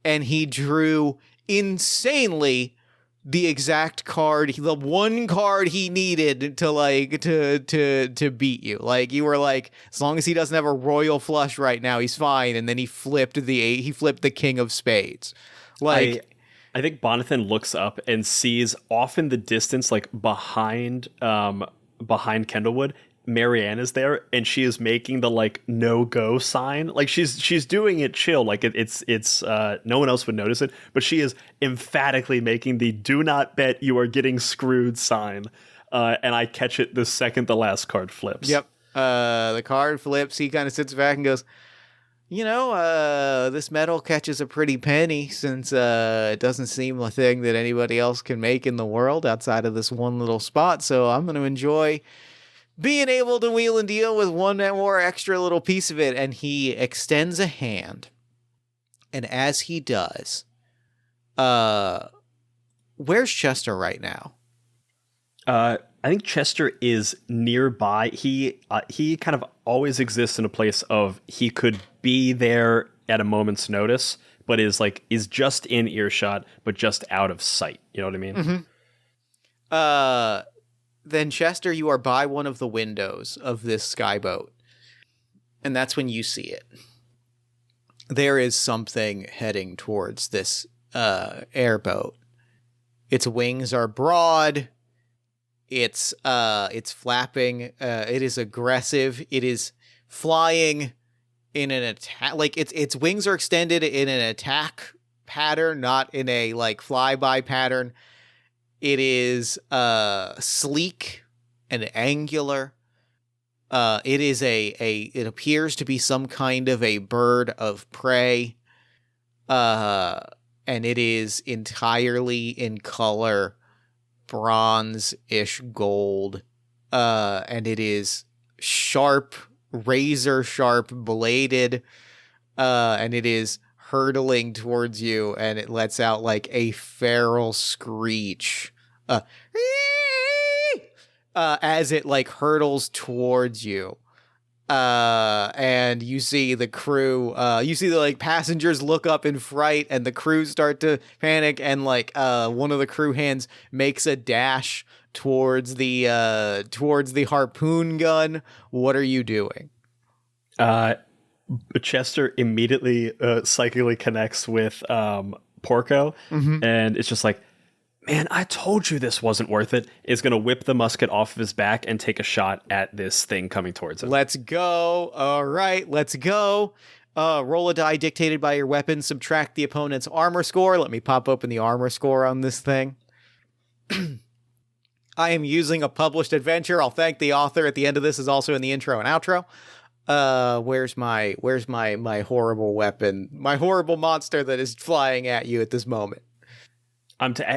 and he drew insanely the exact card, the one card he needed to beat you. Like, you were like, as long as he doesn't have a royal flush right now, he's fine. And then he flipped the King of Spades. Like, I think Bonathan looks up and sees off in the distance, like behind Kendallwood, Marianne is there, and she is making the like no go sign. Like she's doing it chill, like it's no one else would notice it, but she is emphatically making the do not bet, you are getting screwed sign. And I catch it the second the last card flips. Yep. The card flips. He kind of sits back and goes, this metal catches a pretty penny, since it doesn't seem a thing that anybody else can make in the world outside of this one little spot. So I'm going to enjoy being able to wheel and deal with one more extra little piece of it. And he extends a hand. And as he does, where's Chester right now? I think Chester is nearby. He kind of always exists in a place of he could be there at a moment's notice, but is just in earshot, but just out of sight. You know what I mean? Mm-hmm. Then Chester, you are by one of the windows of this skyboat, and that's when you see it. There is something heading towards this airboat. Its wings are broad. It's flapping. It is aggressive. It is flying in an attack. Like its wings are extended in an attack pattern, not in a like flyby pattern. It is sleek and angular. It is it appears to be some kind of a bird of prey. And it is entirely in color bronze-ish gold. And it is sharp, razor sharp bladed. And it is hurtling towards you, and it lets out like a feral screech. As it like hurtles towards you. And you see the crew, you see the like passengers look up in fright, and the crew start to panic, and like one of the crew hands makes a dash towards the harpoon gun. What are you doing? Chester immediately psychically connects with Porco, and it's just like, man, I told you this wasn't worth it. Is going to whip the musket off of his back and take a shot at this thing coming towards him. Let's go. All right, let's go. Roll a die dictated by your weapon. Subtract the opponent's armor score. Let me pop open the armor score on this thing. I am using a published adventure. I'll thank the author at the end of this, is also in the intro and outro. Where's my horrible weapon? My horrible monster that is flying at you at this moment.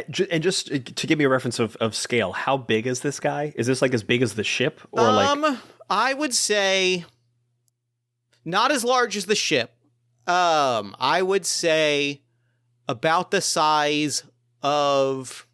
Just to give me a reference of scale, how big is this guy? Is this like as big as the ship, or like? I would say not as large as the ship. I would say about the size of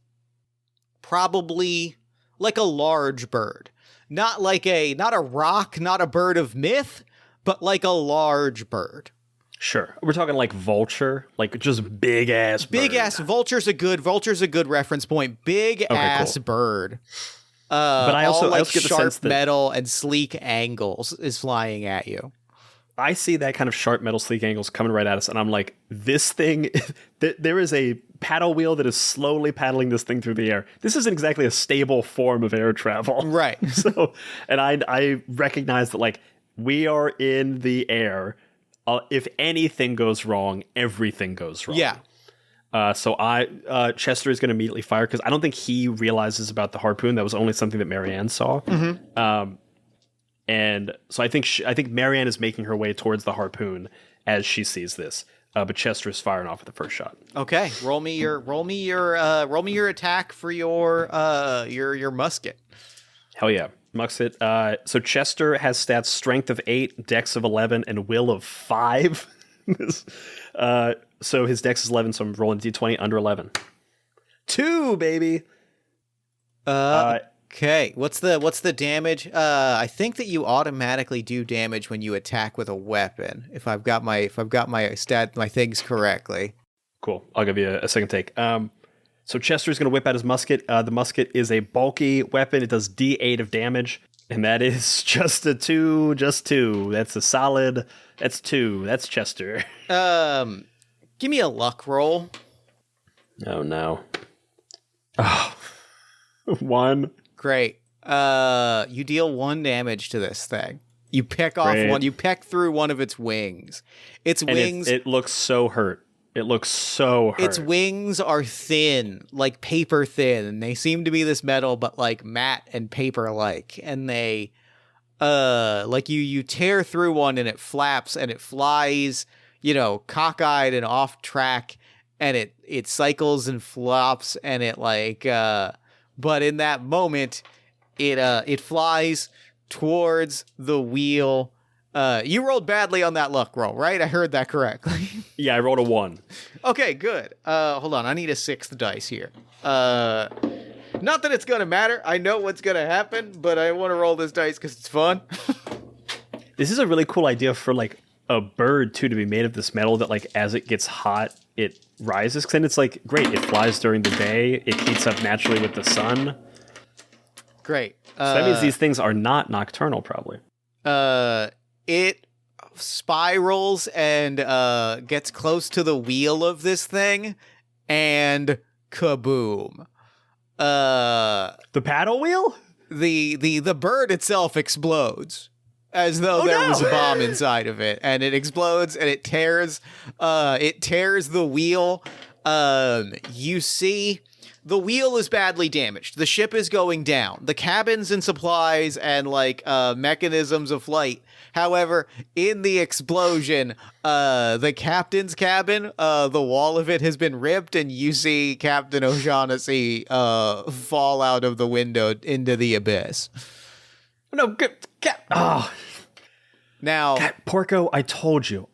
probably like a large bird, not a rock, not a bird of myth, but like a large bird. Sure. We're talking like vulture, like just big ass bird. Big ass vulture's a good reference point. Big ass bird. But I also all, get the sharp sense that metal and sleek angles is flying at you. I see that kind of sharp metal sleek angles coming right at us, and I'm like, this thing, there is a paddle wheel that is slowly paddling this thing through the air. This isn't exactly a stable form of air travel. Right. So, and I recognize that like we are in the air. If anything goes wrong, everything goes wrong. Yeah. So Chester is going to immediately fire because I don't think he realizes about the harpoon. That was only something that Marianne saw. And so I think Marianne is making her way towards the harpoon as she sees this. But Chester is firing off at the first shot. Okay, roll me your attack for your musket. Hell yeah. Musket. So Chester has stats strength of 8, dex of 11, and will of 5. So his dex is 11, so I'm rolling d20 under 11. 2, baby. Okay. What's the damage? I think that you automatically do damage when you attack with a weapon. If I've got my things correctly. Cool. I'll give you a second take. So Chester's going to whip out his musket. The musket is a bulky weapon. It does D8 of damage, and that is just a 2. That's a solid. That's 2. That's Chester. Give me a luck roll. Oh no. Oh, 1. Great. You deal 1 damage to this thing. You peck off one. You peck through one of its wings. Its wings. It looks so hurt. It looks so hurt. Its wings are thin, like paper thin, and they seem to be this metal, but like matte and paper-like. And they, like you tear through one, and it flaps, and it flies, cockeyed and off track, and it cycles and flops, and it like, but in that moment, it flies towards the wheel. You rolled badly on that luck roll, right? I heard that correctly. Yeah, I rolled a 1. Okay, good. Hold on. I need a 6th dice here. Not that it's going to matter. I know what's going to happen, but I want to roll this dice because it's fun. This is a really cool idea for like a bird too, to be made of this metal that like as it gets hot, it rises. Because then it's like, great, it flies during the day. It heats up naturally with the sun. Great. So that means these things are not nocturnal, probably. It spirals and gets close to the wheel of this thing, and kaboom. The paddle wheel? The bird itself explodes. as though there was a bomb inside of it, and it explodes and it tears the wheel. You see the wheel is badly damaged. The ship is going down. The cabins and supplies and mechanisms of flight. However, in the explosion, the captain's cabin, the wall of it has been ripped, and you see Captain O'Shaughnessy fall out of the window into the abyss. No, Now, Porco, I told you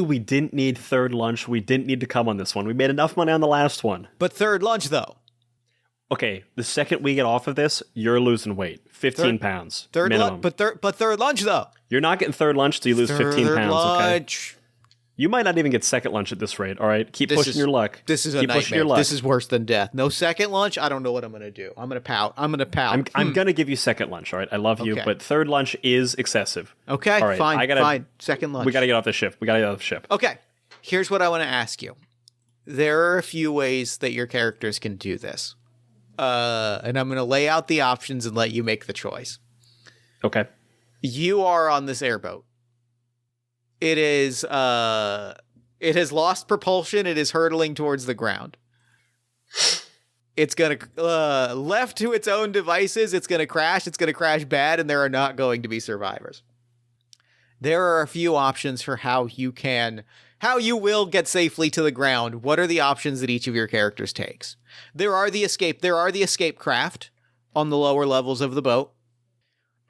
we didn't need third lunch. We didn't need to come on this one. We made enough money on the last one. but third lunch though. Okay, the second we get off of this, you're losing weight. 15 pounds. Third minimum. lunch, but third lunch though. You're not getting third lunch till you lose 15 Third pounds, lunch. okay? You might not even get second lunch at this rate, all right? Keep pushing your luck. This is a Keep pushing nightmare. your luck. This is worse than death. No second lunch. I don't know what I'm going to do. I'm going to pout. I'm going to give you second lunch, all right? I love you, Okay. but third lunch is excessive. Okay, All right, fine. Second lunch. We got to get off the ship. Okay, here's what I want to ask you. There are a few ways that your characters can do this. And I'm going to lay out the options and let you make the choice. Okay. You are on this airboat. It is, it has lost propulsion. It is hurtling towards the ground. It's going to, left to its own devices, it's going to crash. It's going to crash bad, and there are not going to be survivors. There are a few options for how you will get safely to the ground. What are the options that each of your characters takes? There are the escape craft on the lower levels of the boat.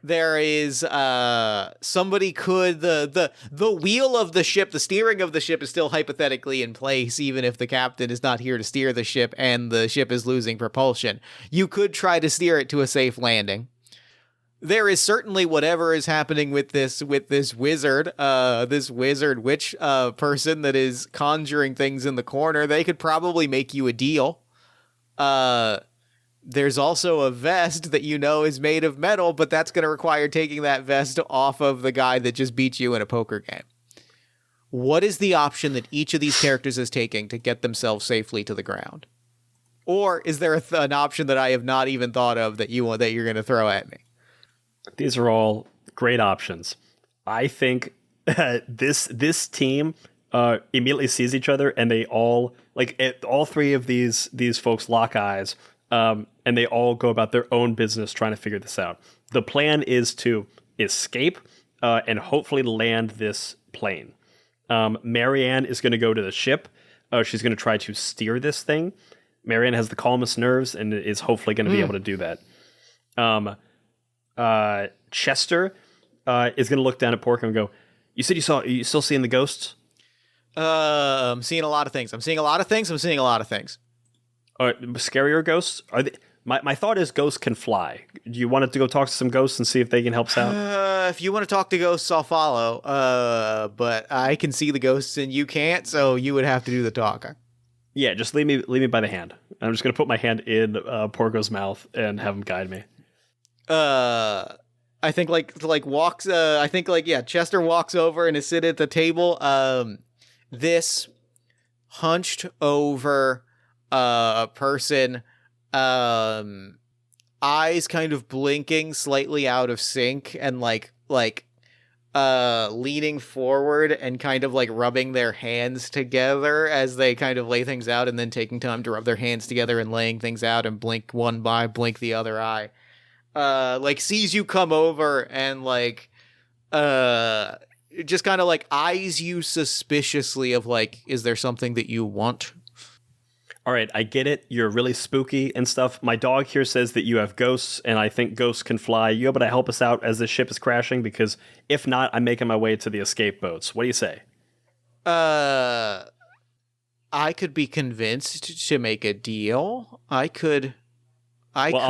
There is somebody could the wheel of the ship, the steering of the ship is still hypothetically in place even if the captain is not here to steer the ship and the ship is losing propulsion. You could try to steer it to a safe landing. There is certainly whatever is happening with this wizard witch person that is conjuring things in the corner. They could probably make you a deal. There's also a vest that you know is made of metal, but that's going to require taking that vest off of the guy that just beat you in a poker game. What is the option that each of these characters is taking to get themselves safely to the ground? Or is there an option that I have not even thought of that you're going to throw at me? These are all great options. I think this team immediately sees each other, and they all all three of these folks lock eyes, and they all go about their own business trying to figure this out. The plan is to escape and hopefully land this plane. Marianne is going to go to the ship. She's going to try to steer this thing. Marianne has the calmest nerves and is hopefully going to be able to do that. Chester is going to look down at Porco and go, you said you still seeing the ghosts? I'm seeing a lot of things. Scarier ghosts? Are they? My thought is ghosts can fly. Do you want to go talk to some ghosts and see if they can help us out? If you want to talk to ghosts, I'll follow. But I can see the ghosts and you can't, so you would have to do the talking. Yeah, just leave me by the hand. I'm just going to put my hand in Porco's mouth and have him guide me. I think walks. Chester walks over and is sitting at the table. This hunched over person, eyes kind of blinking slightly out of sync and leaning forward and kind of rubbing their hands together as they kind of lay things out, and then taking time to rub their hands together and laying things out and blink one eye, blink the other eye. Sees you come over and just kind of eyes you suspiciously of is there something that you want? All right, I get it. You're really spooky and stuff. My dog here says that you have ghosts, and I think ghosts can fly. You able to help us out as this ship is crashing? Because if not, I'm making my way to the escape boats. What do you say? I could be convinced to make a deal. I'll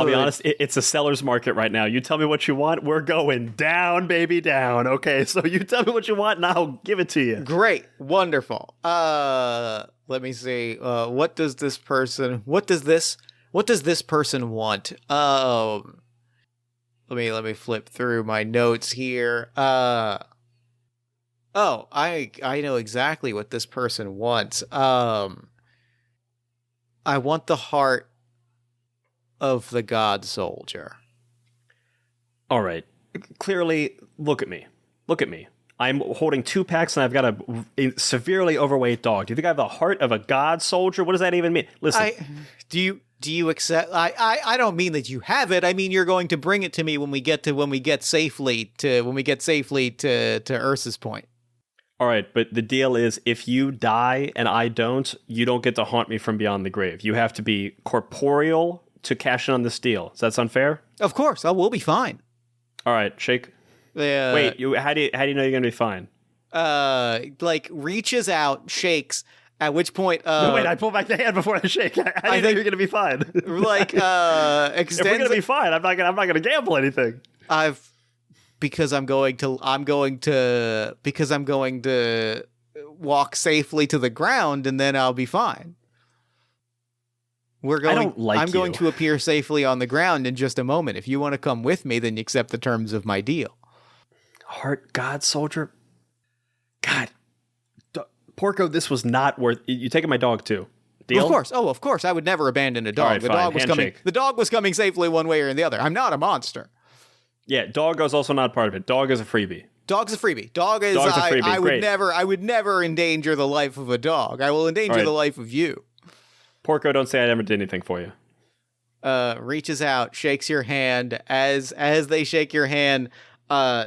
be honest, it's a seller's market right now. You tell me what you want, we're going down, baby, down. Okay, so you tell me what you want, and I'll give it to you. Great. Wonderful. Let me see. What does this person want? Let me flip through my notes here. I know exactly what this person wants. I want the heart of the God Soldier. All right. clearly, look at me. Look at me. I'm holding 2 packs and I've got a severely overweight dog. Do you think I have the heart of a god soldier? What does that even mean? Listen. Do you accept? I don't mean that you have it. I mean you're going to bring it to me when we get safely to Ursa's point. All right, but the deal is if you die and I don't, you don't get to haunt me from beyond the grave. You have to be corporeal to cash in on this deal. Does that sound fair? Of course. We'll be fine. All right, shake. Wait, how do you know you're going to be fine? Like reaches out, shakes, at which point no, wait, I pull back the hand before I shake. How do you know you're going to be fine? Like extends. If we're going to be fine, I'm not going to gamble anything. Because I'm going to walk safely to the ground and then I'll be fine. I'm going to appear safely on the ground in just a moment. If you want to come with me, then you accept the terms of my deal. Heart God soldier. God. Porco, this was not worth you taking my dog too. Deal? Of course. Oh, of course. I would never abandon a dog. Right, The dog was coming safely one way or the other. I'm not a monster. Yeah, dog is also not part of it. Dog is a freebie. Dog's a freebie. Dog's a freebie. I would never endanger the life of a dog. I will endanger the life of you. Porco, don't say I never did anything for you. Reaches out, shakes your hand. As they shake your hand,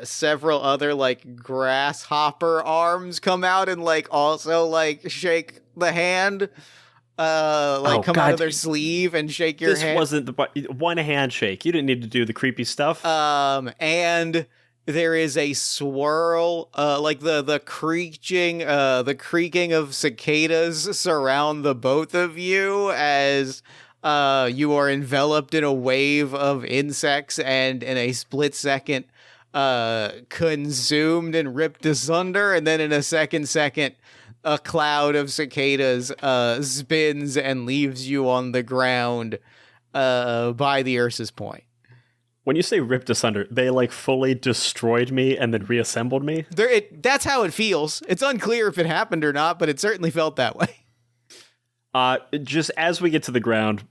several other like grasshopper arms come out and like also like shake the hand. Out of their sleeve and shake your hand. This wasn't the one handshake. You didn't need to do the creepy stuff. And there is a swirl, like the creaking of cicadas surround the both of you as you are enveloped in a wave of insects and in a split second consumed and ripped asunder, and then in a second a cloud of cicadas spins and leaves you on the ground by the Ursa's point. When you say ripped asunder, they like fully destroyed me and then reassembled me? That's how it feels. It's unclear if it happened or not, but it certainly felt that way. Just as we get to the ground,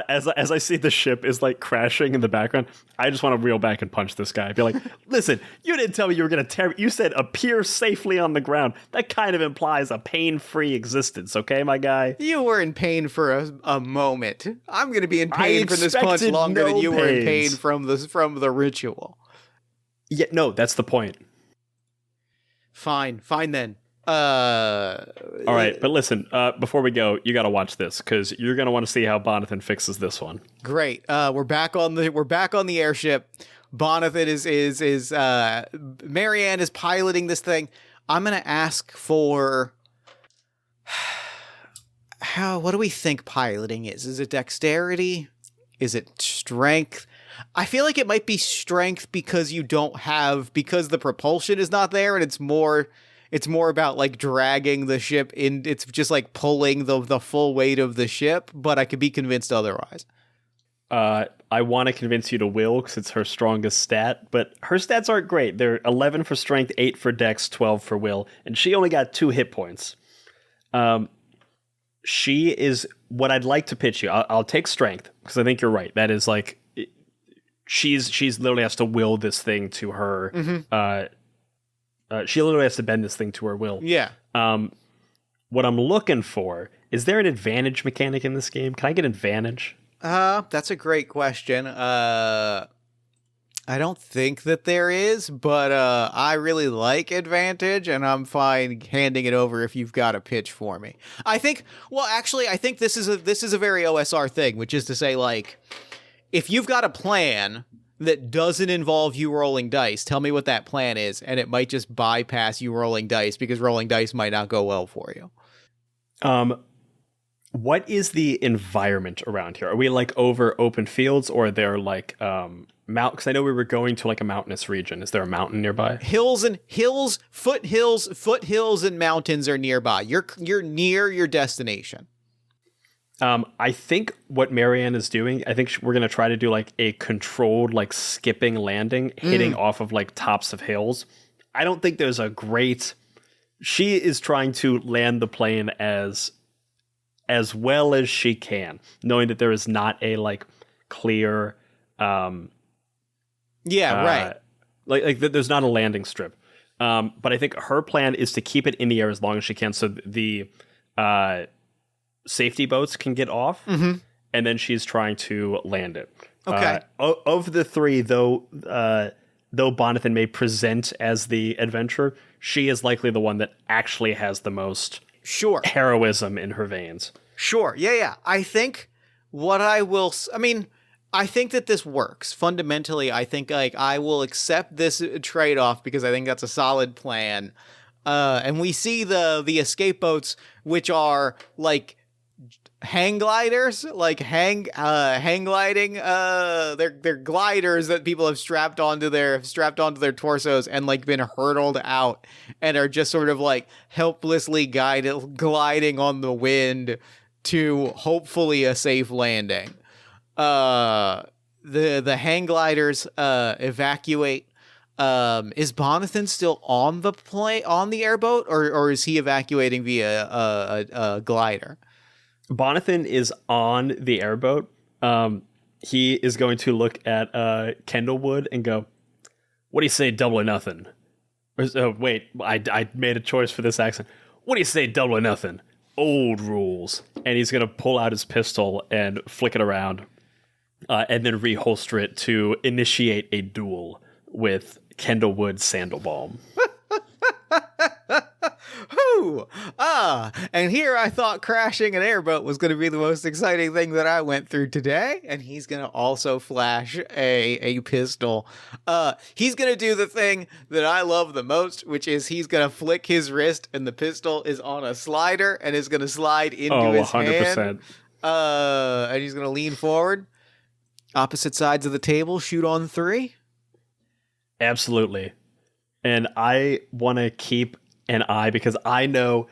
as I see the ship is like crashing in the background, I just want to reel back and punch this guy. I'd be like, listen, you didn't tell me you were going to tear. You said appear safely on the ground. That kind of implies a pain-free existence, okay, my guy? You were in pain for a moment. I'm going to be in pain from this punch longer than you were in pain from the ritual. Yeah, no, that's the point. Fine then. All right, but listen, before we go, you got to watch this because you're going to want to see how Bonathan fixes this one. Great. We're back on the airship. Bonathan is Marianne is piloting this thing. I'm going to ask for what do we think piloting is? Is it dexterity? Is it strength? I feel like it might be strength because because the propulsion is not there and it's more about like dragging the ship in. It's just like pulling the full weight of the ship, but I could be convinced otherwise. I want to convince you to will because it's her strongest stat, but her stats aren't great. They're 11 for strength, 8 for dex, 12 for will, and she only got 2 hit points. She is what I'd like to pitch you. I'll take strength because I think you're right. That is like she's literally has to will this thing to her. Mm-hmm. She literally has to bend this thing to her will. Yeah. What I'm looking for, is there an advantage mechanic in this game? Can I get advantage? That's a great question. I don't think that there is, but I really like advantage, and I'm fine handing it over if you've got a pitch for me. I think this is a very OSR thing, which is to say, like, if you've got a plan that doesn't involve you rolling dice, tell me what that plan is, and it might just bypass you rolling dice because rolling dice might not go well for you. What is the environment around here? Are we like over open fields, or are there like because I know we were going to like a mountainous region. Is there a mountain nearby? Foothills and mountains are nearby. You're near your destination. I think what Marianne is doing, I think we're going to try to do like a controlled, like skipping landing, hitting off of like tops of hills. I don't think there's a great, she is trying to land the plane as well as she can, knowing that there is not a like clear, right. There's not a landing strip. But I think her plan is to keep it in the air as long as she can, so the safety boats can get off, and then she's trying to land it. Okay. Of the three, though Bonathan may present as the adventurer, she is likely the one that actually has the most heroism in her veins. Sure. Yeah. I think I think that this works. Fundamentally, I think I will accept this trade-off because I think that's a solid plan. And we see the escape boats, which are like hang gliders, like hang gliding. They're gliders that people have strapped onto their torsos and like been hurtled out and are just sort of like helplessly gliding on the wind to hopefully a safe landing. The hang gliders evacuate. Is Bonathan still on the airboat, or is he evacuating via a glider? Bonathan is on the airboat. He is going to look at Kendallwood and go, "What do you say, double or nothing?" Wait, I made a choice for this accent. What do you say, double or nothing? Old rules. And he's going to pull out his pistol and flick it around. And then reholster it to initiate a duel with Kendallwood Sandalbaum. And here I thought crashing an airboat was going to be the most exciting thing that I went through today. And he's going to also flash a pistol. He's going to do the thing that I love the most, which is he's going to flick his wrist and the pistol is on a slider and is going to slide into his 100%. Hand. And he's going to lean forward. Opposite sides of the table, shoot on 3. Absolutely. And I want to keep an eye because I know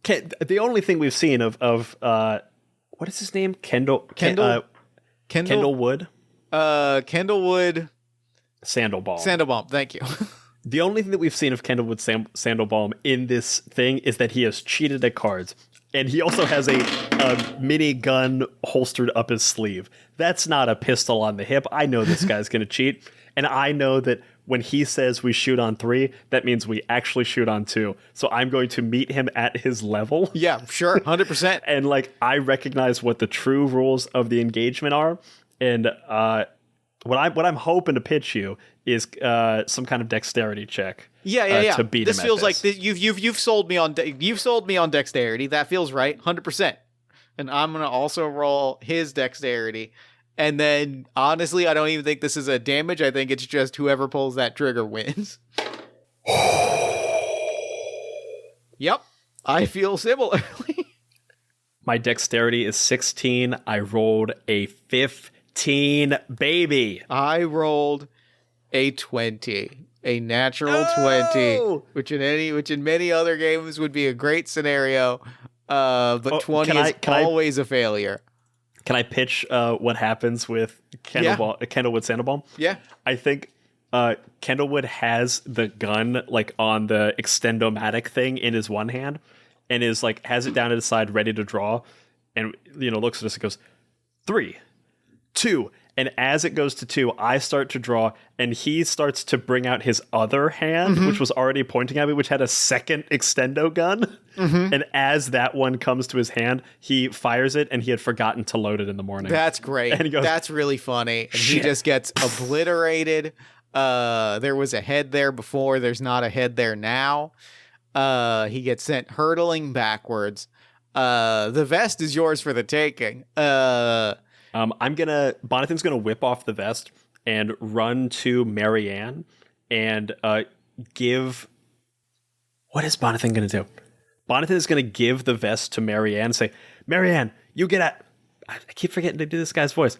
the only thing we've seen of what is his name? Kendallwood. Kendallwood Sandalbaum. Thank you. The only thing that we've seen of Kendallwood Sandalbaum in this thing is that he has cheated at cards. And he also has a mini gun holstered up his sleeve. That's not a pistol on the hip. I know this guy's going to cheat. And I know that when he says we shoot on 3, that means we actually shoot on 2. So I'm going to meet him at his level. Yeah, sure. 100%. And like, I recognize what the true rules of the engagement are. And what I'm hoping to pitch you is some kind of dexterity check. Yeah. To beat this him feels at like you've sold me on dexterity. That feels right, 100%. And I'm gonna also roll his dexterity. And then honestly, I don't even think this is a damage. I think it's just whoever pulls that trigger wins. Yep, I feel similarly. My dexterity is 16. I rolled a 15, baby. I rolled a 20. A natural 20, which in many other games would be a great scenario, but 20 is always a failure. Can I pitch what happens with Kendallwood Sandalbaum? Yeah. I think Kendallwood has the gun like on the extendomatic thing in his one hand and is like has it down at his side ready to draw and looks at us and goes 3, 2. And as it goes to 2, I start to draw, and he starts to bring out his other hand, which was already pointing at me, which had a second extendo gun. And as that one comes to his hand, he fires it, and he had forgotten to load it in the morning. That's great. And he goes, that's really funny. And he just gets obliterated. There was a head there before. There's not a head there now. He gets sent hurtling backwards. The vest is yours for the taking. Bonathan's gonna whip off the vest and run to Marianne and give. What is Bonathan gonna do? Bonathan is gonna give the vest to Marianne and say, "Marianne, you get out." I keep forgetting to do this guy's voice.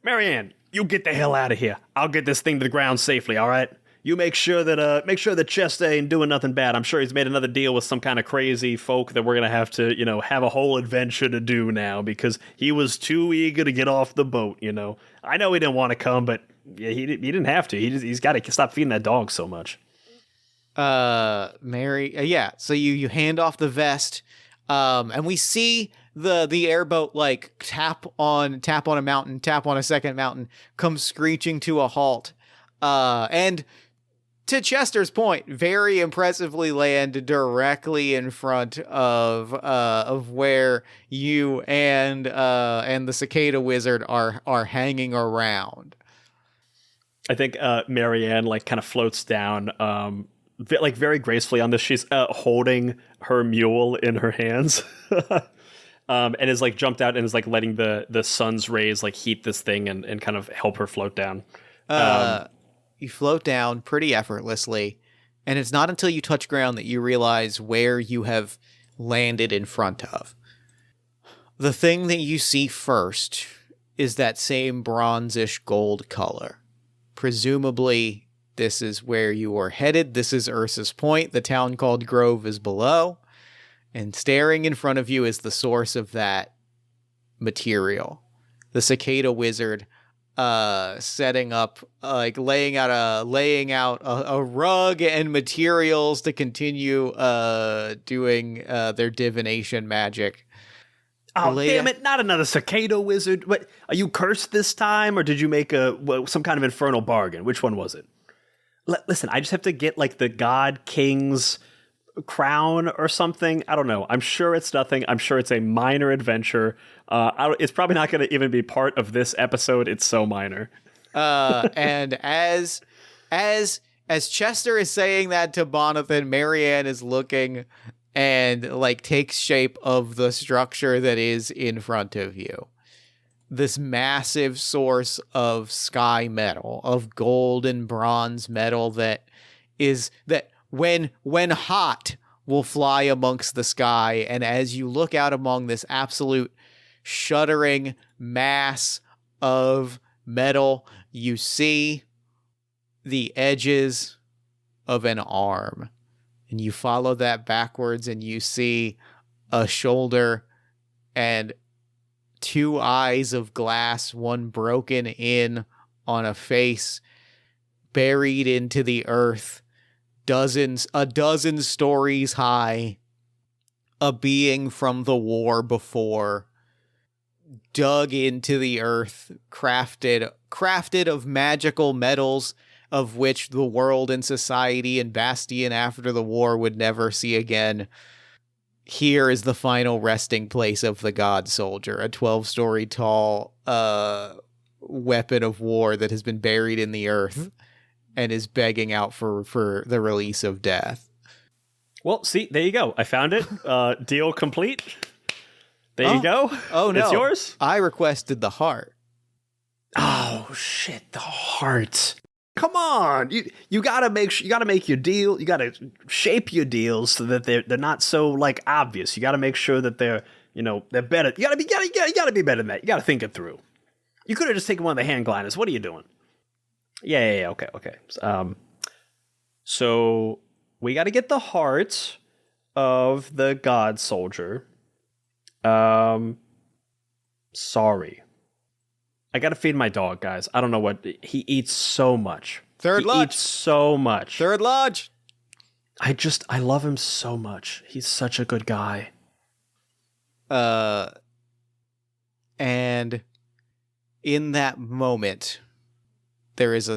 Marianne, you get the hell out of here. I'll get this thing to the ground safely. All right. You make sure that Chester ain't doing nothing bad. I'm sure he's made another deal with some kind of crazy folk that we're gonna have to, have a whole adventure to do now because he was too eager to get off the boat. I know he didn't want to come, but yeah, he didn't have to. He's got to stop feeding that dog so much. Yeah. So you hand off the vest, and we see the airboat like tap on a mountain, tap on a second mountain, come screeching to a halt, and to Chester's point, very impressively land directly in front of where you and the cicada wizard are hanging around. I think Marianne like kind of floats down like very gracefully on this. She's holding her mule in her hands. And is like jumped out and is like letting the sun's rays like heat this thing and kind of help her float down. You float down pretty effortlessly, and it's not until you touch ground that you realize where you have landed in front of. The thing that you see first is that same bronzish gold color. Presumably, this is where you are headed. This is Ursa's Point. The town called Grove is below. And staring in front of you is the source of that material. The cicada wizard setting up, like laying out a rug and materials to continue doing their divination magic. Oh, damn it, not another cicada wizard. What, are you cursed this time, or did you make some kind of infernal bargain? Which one was it? Listen, I just have to get like the God King's crown or something. I don't know. I'm sure it's nothing. I'm sure it's a minor adventure. It's probably not going to even be part of this episode. It's so minor. And as Chester is saying that to Bonathan, Marianne is looking and like takes shape of the structure that is in front of you. This massive source of sky metal, of gold and bronze metal that when hot will fly amongst the sky. And as you look out among this absolute shuddering mass of metal, you see the edges of an arm. And you follow that backwards and you see a shoulder and two eyes of glass, one broken in on a face, buried into the earth. A dozen stories high, a being from the war before, dug into the earth, crafted of magical metals of which the world and society and Bastion after the war would never see again. Here is the final resting place of the God Soldier, a 12-story tall weapon of war that has been buried in the earth. And is begging out for the release of death. Well, see, there you go. I found it. Deal complete. There you go. Oh, no. It's yours. I requested the heart. Oh, shit. The heart. Come on. You gotta make your deal. You gotta shape your deals so that they're not so like obvious. You gotta make sure that they're better. You gotta be better than that. You gotta think it through. You could have just taken one of the hand gliders. What are you doing? Yeah. Okay. So we got to get the heart of the God Soldier. Sorry. I got to feed my dog, guys. I don't know what he eats so much. Third Lodge. Eats so much. Third Lodge. I love him so much. He's such a good guy. And in that moment, there is a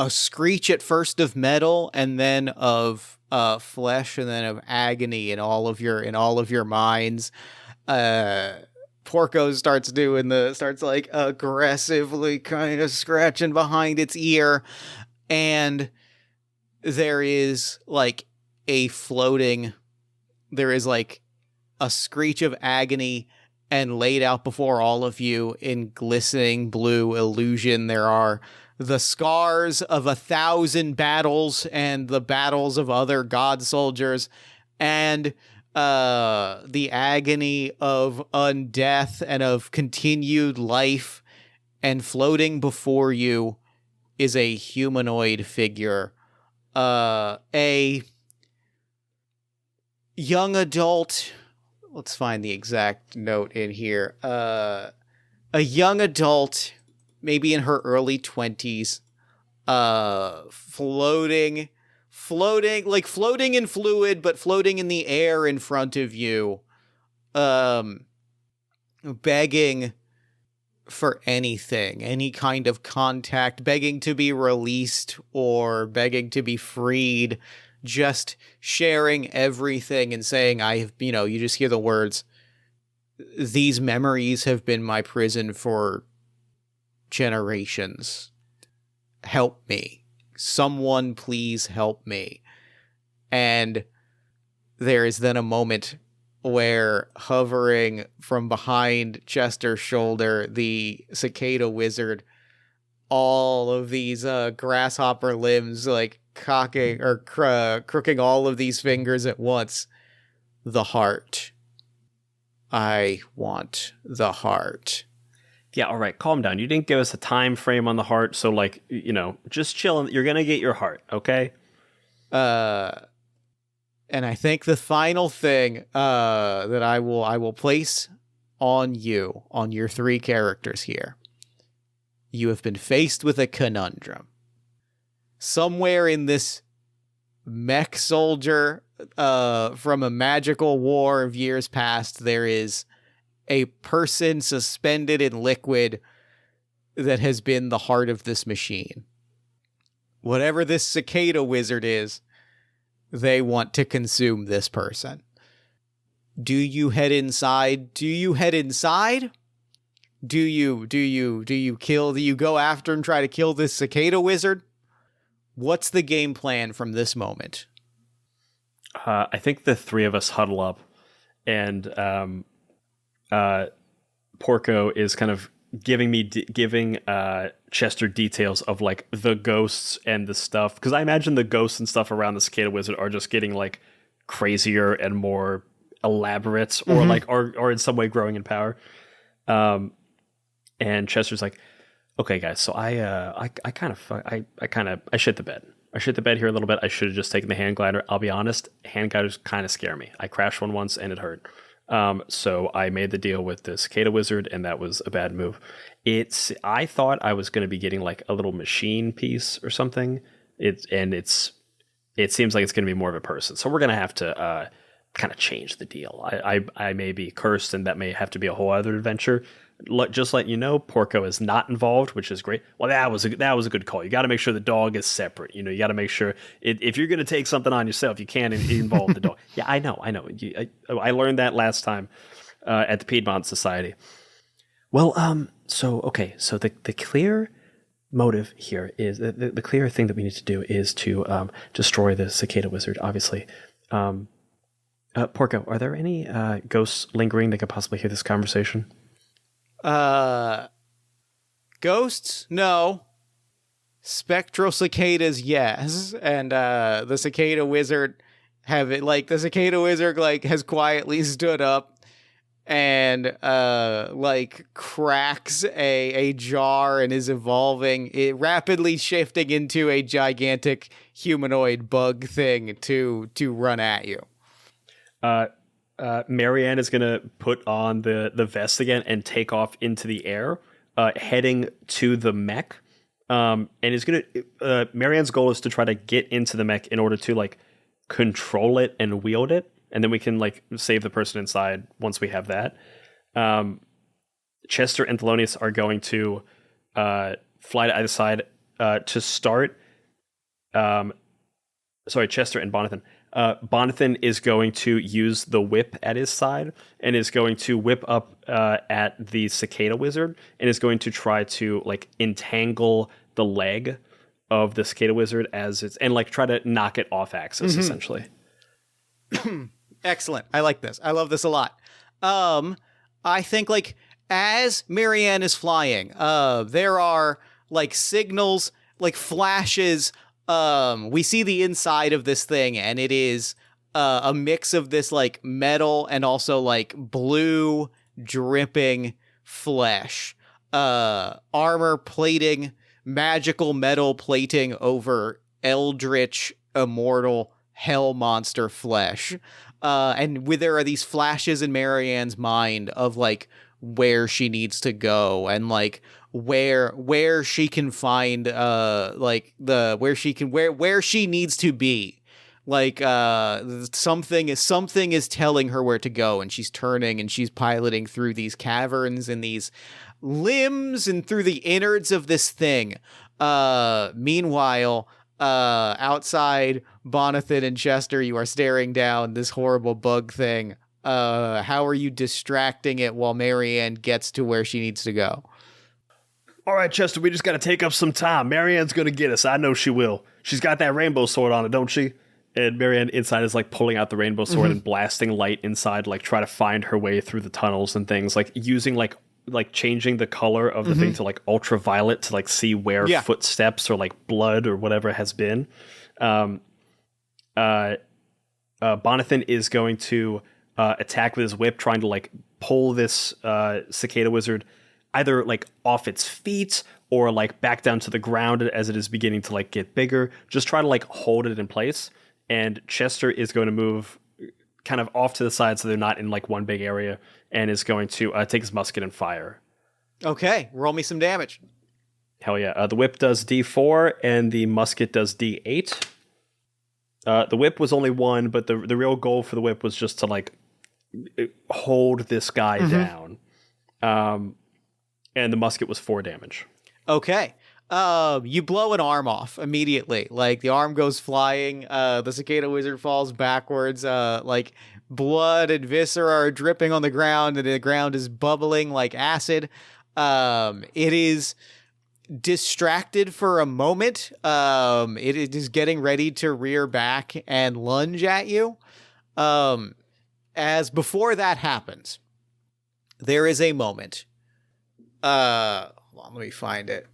screech at first of metal, and then of flesh, and then of agony in all of your minds. Porco starts like aggressively kind of scratching behind its ear, and there is like a screech of agony. And laid out before all of you in glistening blue illusion, there are the scars of 1,000 battles and the battles of other God soldiers, and the agony of undeath and of continued life. And floating before you is a humanoid figure, a young adult. Let's find the exact note in here. A young adult, maybe in her early 20s, floating in fluid, but floating in the air in front of you, begging for anything, any kind of contact, begging to be released or begging to be freed, just sharing everything and saying, you just hear the words, these memories have been my prison for generations. Help me. Someone please help me. And there is then a moment where, hovering from behind Chester's shoulder, the cicada wizard, all of these grasshopper limbs like cocking or crooking all of these fingers at once. The heart. I want the heart. Yeah, all right, calm down. You didn't give us a time frame on the heart, so just chill. You're gonna get your heart, okay? And I think the final thing that I will place on you, on your three characters here, you have been faced with a conundrum. Somewhere in this mech soldier from a magical war of years past, there is a person suspended in liquid that has been the heart of this machine. Whatever this cicada wizard is, they want to consume this person. Do you head inside? Do you go after and try to kill this cicada wizard? What's the game plan from this moment? I think the three of us huddle up, and Porco is kind of giving Chester details of like the ghosts and the stuff, because I imagine the ghosts and stuff around the cicada wizard are just getting like crazier and more elaborate, or like or in some way growing in power. And Chester's like, okay guys, so I shit the bed. I shit the bed here a little bit. I should have just taken the hand glider. I'll be honest, hand gliders kind of scare me. I crashed one once and it hurt. So I made the deal with the cicada wizard, and that was a bad move. I thought I was going to be getting like a little machine piece or something. It seems like it's going to be more of a person. So we're going to have to kind of change the deal. I may be cursed, and that may have to be a whole other adventure. Just let you know, Porco is not involved, which is great. Well, that was a good call. You got to make sure the dog is separate. You got to make sure if you're going to take something on yourself, you can't involve the dog. Yeah, I know. I learned that last time at the Piedmont Society. Well, so the clear motive here is the clear thing that we need to do is to destroy the cicada wizard. Obviously, Porco, are there any ghosts lingering that could possibly hear this conversation? Ghosts? No. Spectral cicadas, yes. And the cicada wizard has quietly stood up and cracks a jar and is evolving, rapidly shifting into a gigantic humanoid bug thing to run at you. Marianne is going to put on the vest again and take off into the air, heading to the mech. And is going to Marianne's goal is to try to get into the mech in order to like control it and wield it, and then we can like save the person inside once we have that. Chester and Thelonious are going to fly to either side to start. Chester and Bonathan. Bonathan is going to use the whip at his side and is going to whip up at the cicada wizard and is going to try to like entangle the leg of the cicada wizard and like try to knock it off axis, essentially. Excellent. I like this. I love this a lot. I think like as Marianne is flying, there are like signals, like flashes. We see the inside of this thing, and it is a mix of this like metal and also like blue dripping flesh, armor plating, magical metal plating over eldritch immortal hell monster flesh. And there are these flashes in Marianne's mind of like where she needs to go and like where she can find where she needs to be Like something is telling her where to go, and she's turning and she's piloting through these caverns and these limbs and through the innards of this thing. Meanwhile, outside, Bonathan and Chester, you are staring down this horrible bug thing. How are you distracting it while Marianne gets to where she needs to go? All right, Chester, we just got to take up some time. Marianne's going to get us. I know she will. She's got that rainbow sword on it, don't she? And Marianne inside is like pulling out the rainbow sword and blasting light inside, like try to find her way through the tunnels and things, like using like changing the color of the thing to like ultraviolet to like see where footsteps or like blood or whatever has been. Bonathan is going to attack with his whip, trying to like pull this cicada wizard either like off its feet or like back down to the ground as it is beginning to like get bigger. Just try to like hold it in place. And Chester is going to move kind of off to the side so they're not in like one big area, and is going to take his musket and fire. Okay, roll me some damage. Hell yeah. The whip does D4 and the musket does D8. The whip was only 1, but the real goal for the whip was just to like hold this guy down. And the musket was 4 damage. Okay. You blow an arm off immediately. Like the arm goes flying. The cicada wizard falls backwards. Like blood and viscera are dripping on the ground, and the ground is bubbling like acid. It is distracted for a moment. It is getting ready to rear back and lunge at you. As before that happens, there is a moment. Hold on, let me find it.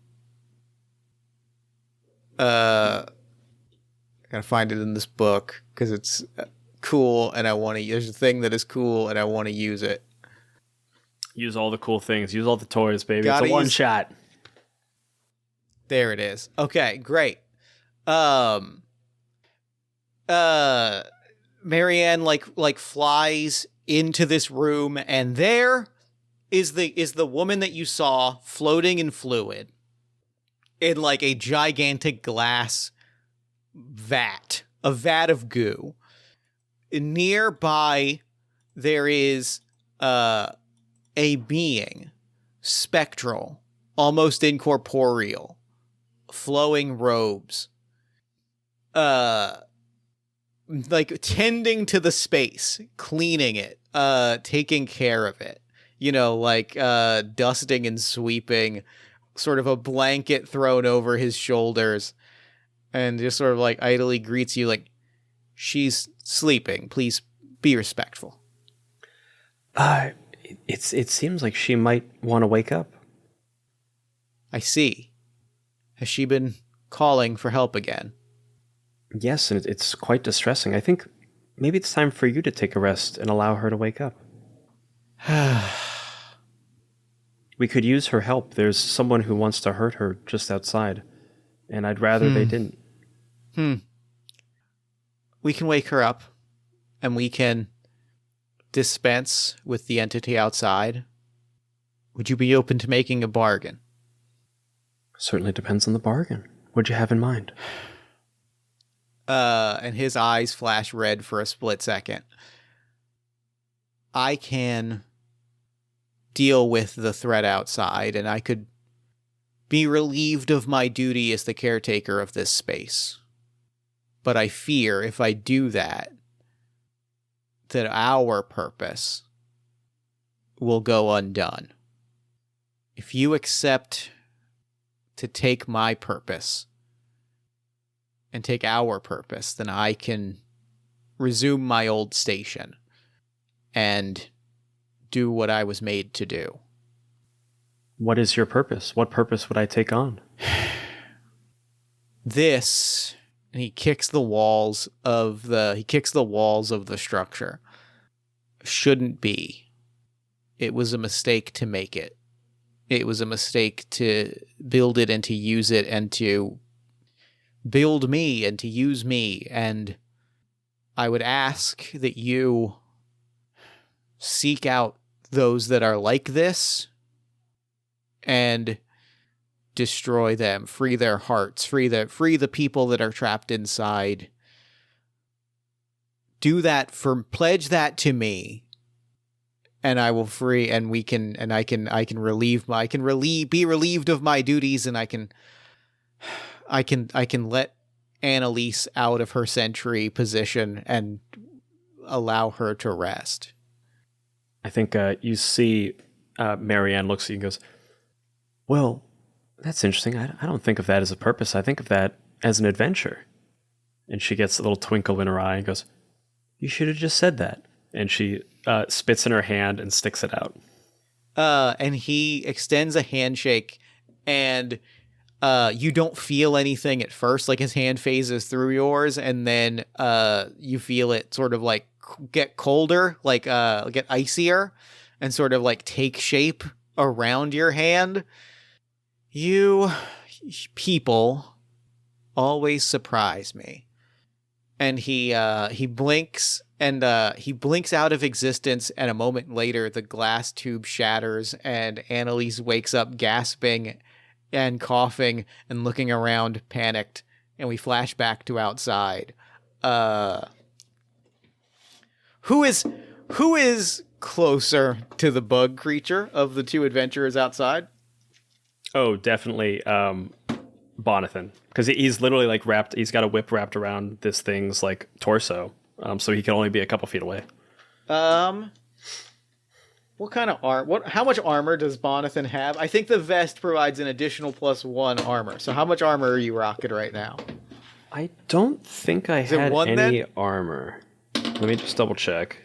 I gotta find it in this book because it's cool, and I want to. There's a thing that is cool, and I want to use it. Use all the cool things. Use all the toys, baby. It's a one shot. There it is. Okay, great. Marianne like flies into this room, and there is the woman that you saw floating in fluid in like a gigantic glass vat, a vat of goo. Nearby, there is a being, spectral, almost incorporeal, flowing robes, like tending to the space, cleaning it, taking care of it, like dusting and sweeping, sort of a blanket thrown over his shoulders, and just sort of like idly greets you like, she's sleeping, please be respectful. It seems like she might want to wake up. I see. Has she been calling for help again? Yes, and it's quite distressing. I think maybe it's time for you to take a rest and allow her to wake up. We could use her help. There's someone who wants to hurt her just outside, and I'd rather they didn't. We can wake her up, and we can dispense with the entity outside. Would you be open to making a bargain? Certainly depends on the bargain. What'd you have in mind? And his eyes flash red for a split second. I can deal with the threat outside, and I could be relieved of my duty as the caretaker of this space. But I fear if I do that our purpose will go undone. If you accept to take my purpose and take our purpose, then I can resume my old station and do what I was made to do. What is your purpose? What purpose would I take on? This, and he kicks the walls of the structure. Shouldn't be. It was a mistake to make it. It was a mistake to build it and to use it and to build me and to use me. And I would ask that you seek out those that are like this and destroy them, free their hearts, free the people that are trapped inside, pledge that to me, and I will free, and I can be relieved of my duties, and I can let Annalise out of her sentry position and allow her to rest. I think you see Marianne looks at you and goes, well, that's interesting. I don't think of that as a purpose. I think of that as an adventure. And she gets a little twinkle in her eye and goes, you should have just said that. And she spits in her hand and sticks it out. And he extends a handshake, and you don't feel anything at first. Like his hand phases through yours, and then you feel it sort of like get colder, like get icier, and sort of like take shape around your hand. You people always surprise me. And he blinks, and he blinks out of existence, and a moment later the glass tube shatters, and Annalise wakes up gasping and coughing and looking around panicked, and we flash back to outside. Who is closer to the bug creature of the two adventurers outside? Oh, definitely Bonathan, because he's literally like wrapped. He's got a whip wrapped around this thing's like torso, so he can only be a couple feet away. What kind of how much armor does Bonathan have? I think the vest provides an additional +1 armor. So how much armor are you rocking right now? I don't think I had any armor. Let me just double check.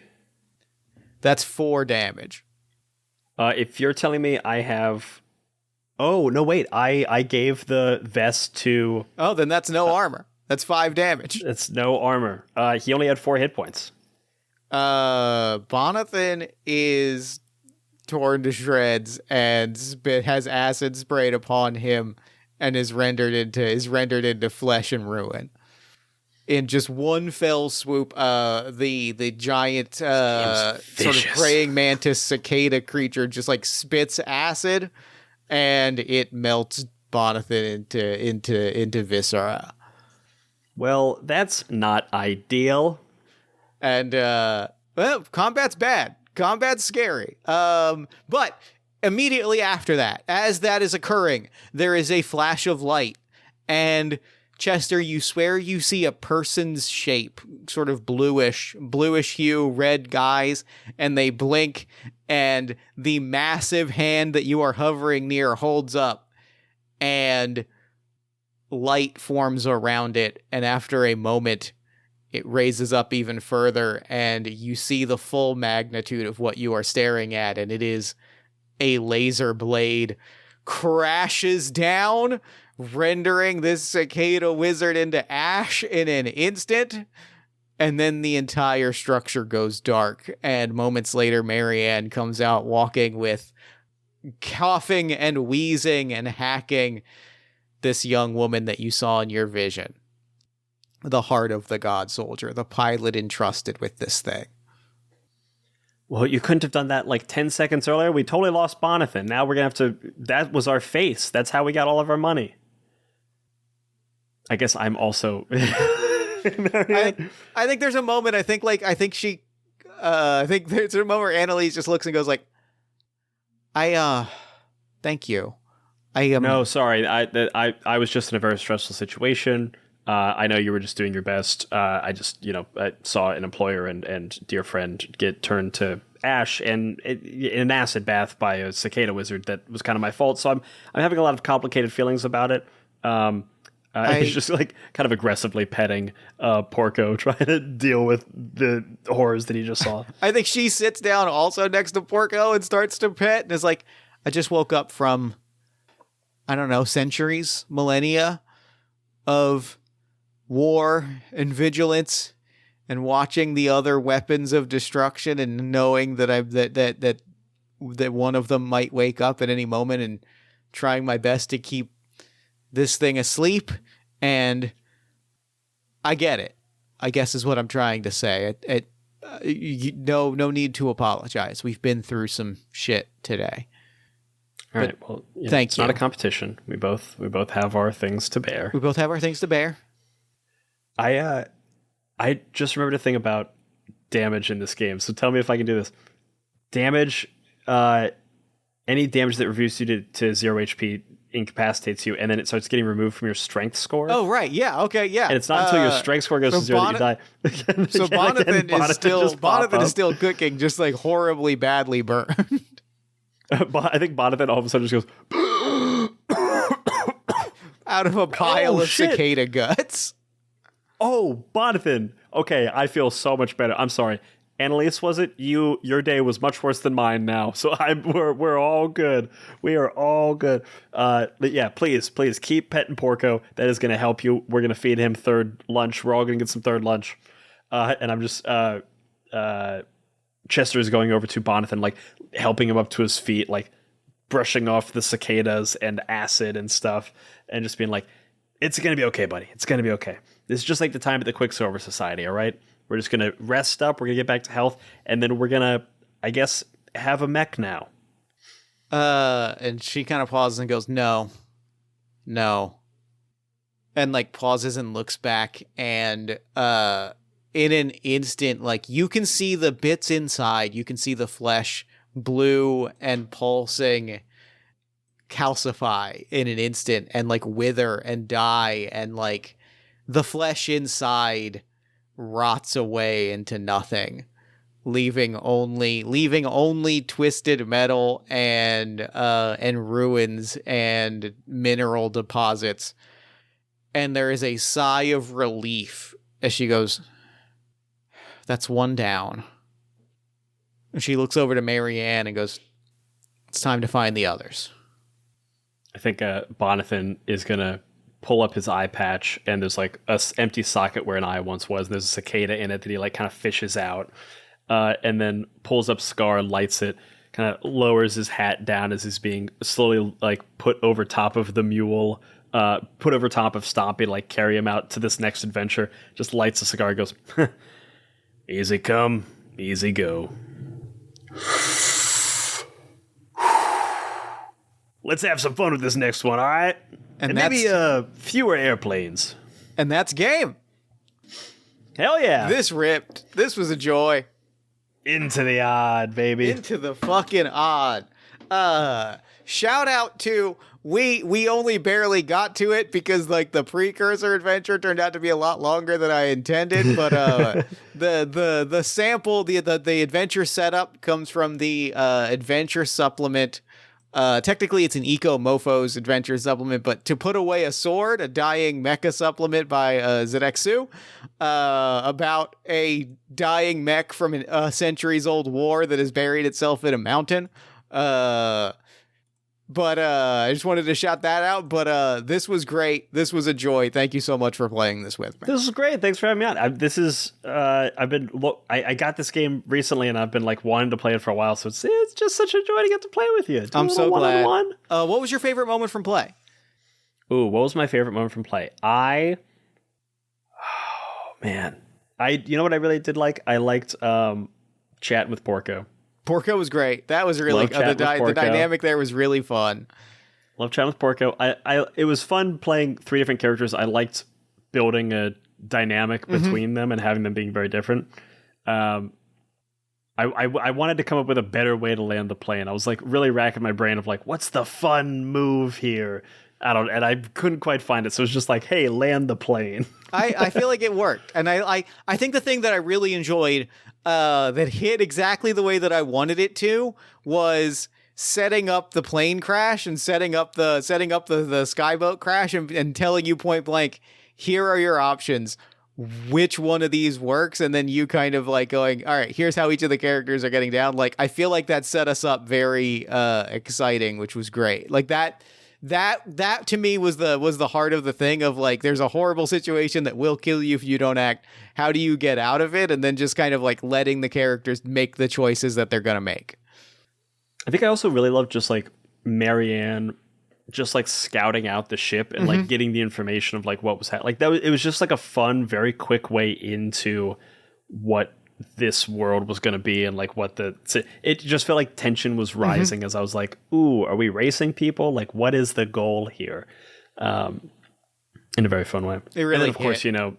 That's 4 damage. If you're telling me I have... Oh, no, wait. I gave the vest to... Oh, then that's no armor. That's 5 damage. That's no armor. He only had 4 hit points. Bonathan is torn to shreds and has acid sprayed upon him and is rendered into flesh and ruin. In just one fell swoop, the giant sort of praying mantis cicada creature just like spits acid, and it melts Bonathan into viscera. Well, that's not ideal. And well, combat's bad. Combat's scary. But immediately after that, as that is occurring, there is a flash of light, and Chester, you swear you see a person's shape, sort of bluish hue, red guys, and they blink, and the massive hand that you are hovering near holds up, and light forms around it, and after a moment, it raises up even further, and you see the full magnitude of what you are staring at, and it is a laser blade crashes down, rendering this cicada wizard into ash in an instant, and then the entire structure goes dark, and moments later, Marianne comes out walking with coughing and wheezing and hacking this young woman that you saw in your vision. The heart of the god soldier, the pilot entrusted with this thing. Well, you couldn't have done that like 10 seconds earlier. We totally lost Bonathan. Now we're going to have to... That was our face. That's how we got all of our money. I guess I'm also... I think there's a moment, I think there's a moment where Annalise just looks and goes like, thank you. No, sorry. I was just in a very stressful situation. I know you were just doing your best. I just, I saw an employer and dear friend get turned to ash and in an acid bath by a cicada wizard. That was kind of my fault. So I'm having a lot of complicated feelings about it. He's just like kind of aggressively petting Porco, trying to deal with the horrors that he just saw. I think she sits down also next to Porco and starts to pet and is like, I just woke up from, I don't know, centuries, millennia of war and vigilance, and watching the other weapons of destruction, and knowing that that one of them might wake up at any moment, and trying my best to keep this thing asleep. And I get it, I guess, is what I'm trying to say. No need to apologize. We've been through some shit today. All right. Well, thank it's you. Not a competition. We both have our things to bear. We both have our things to bear. I just remembered a thing about damage in this game. So tell me if I can do this. Damage, any damage that reduces you to 0 HP incapacitates you, and then it starts getting removed from your strength score. Oh, right. Yeah. Okay. Yeah. And it's not until your strength score goes to 0 that you die. So Bonathan is still cooking, just like horribly badly burned. I think Bonathan all of a sudden just goes out of a pile of cicada guts. Oh, Bonathan. Okay, I feel so much better. I'm sorry. Annalise, was it? Your day was much worse than mine now. So we're all good. We are all good. But yeah, please keep petting Porco. That is going to help you. We're going to feed him third lunch. We're all going to get some third lunch. And I'm just Chester is going over to Bonathan, like helping him up to his feet, like brushing off the cicadas and acid and stuff, and just being like, "It's going to be okay, buddy. It's going to be okay. This is just like the time at the Quicksilver Society, all right? We're just going to rest up. We're going to get back to health. And then we're going to, I guess, have a mech now." And she kind of pauses and goes, no. And like pauses and looks back, and in an instant, like you can see the bits inside. You can see the flesh, blue and pulsing, calcify in an instant and like wither and die, and like the flesh inside rots away into nothing, leaving only twisted metal and ruins and mineral deposits. And there is a sigh of relief as she goes, "That's one down." And she looks over to Marianne and goes, "It's time to find the others." I think Bonathan is going to pull up his eye patch, and there's like a empty socket where an eye once was, and there's a cicada in it that he like kind of fishes out, and then pulls up Scar and lights it, kind of lowers his hat down as he's being slowly like put over top of the mule, put over top of Stompy to like carry him out to this next adventure. Just lights a cigar and goes, "Easy come, easy go. Let's have some fun with this next one, all right? And maybe fewer airplanes." And that's game. Hell yeah. This ripped. This was a joy. Into the odd, baby. Into the fucking odd. Shout out to we only barely got to it because like the precursor adventure turned out to be a lot longer than I intended, but the sample, the adventure setup comes from the adventure supplement. Technically it's an Eco Mofos adventure supplement, but To Put Away a Sword, a dying mecha supplement by Zedexu, about a dying mech from a centuries old war that has buried itself in a mountain. But I just wanted to shout that out. But this was great. This was a joy. Thank you so much for playing this with me. This is great. Thanks for having me on. I got this game recently, and I've been like wanting to play it for a while. So it's just such a joy to get to play with you. I'm so glad. What was your favorite moment from play? Ooh, what was my favorite moment from play? You know what I really did like? I liked chatting with Porco. Porco was great. That was really the dynamic there was really fun. Love chatting with Porco. It was fun playing three different characters. I liked building a dynamic between them and having them being very different. I wanted to come up with a better way to land the plane. I was like really racking my brain of like, what's the fun move here? And I couldn't quite find it. So it was just like, hey, land the plane. I feel like it worked. And I think the thing that I really enjoyed that hit exactly the way that I wanted it to was setting up the plane crash and setting up the skyboat crash and telling you point blank, here are your options. Which one of these works? And then you kind of like going, all right, here's how each of the characters are getting down. Like, I feel like that set us up very exciting, which was great. Like that to me was the heart of the thing of like, there's a horrible situation that will kill you if you don't act. How do you get out of it? And then just kind of like letting the characters make the choices that they're going to make. I think I also really loved just like Marianne just like scouting out the ship and like getting the information of like what was happening. Like it was just like a fun, very quick way into what this world was going to be and like it just felt like tension was rising as I was like, ooh, are we racing people? Like, what is the goal here? In a very fun way. It really and then, of course, you know,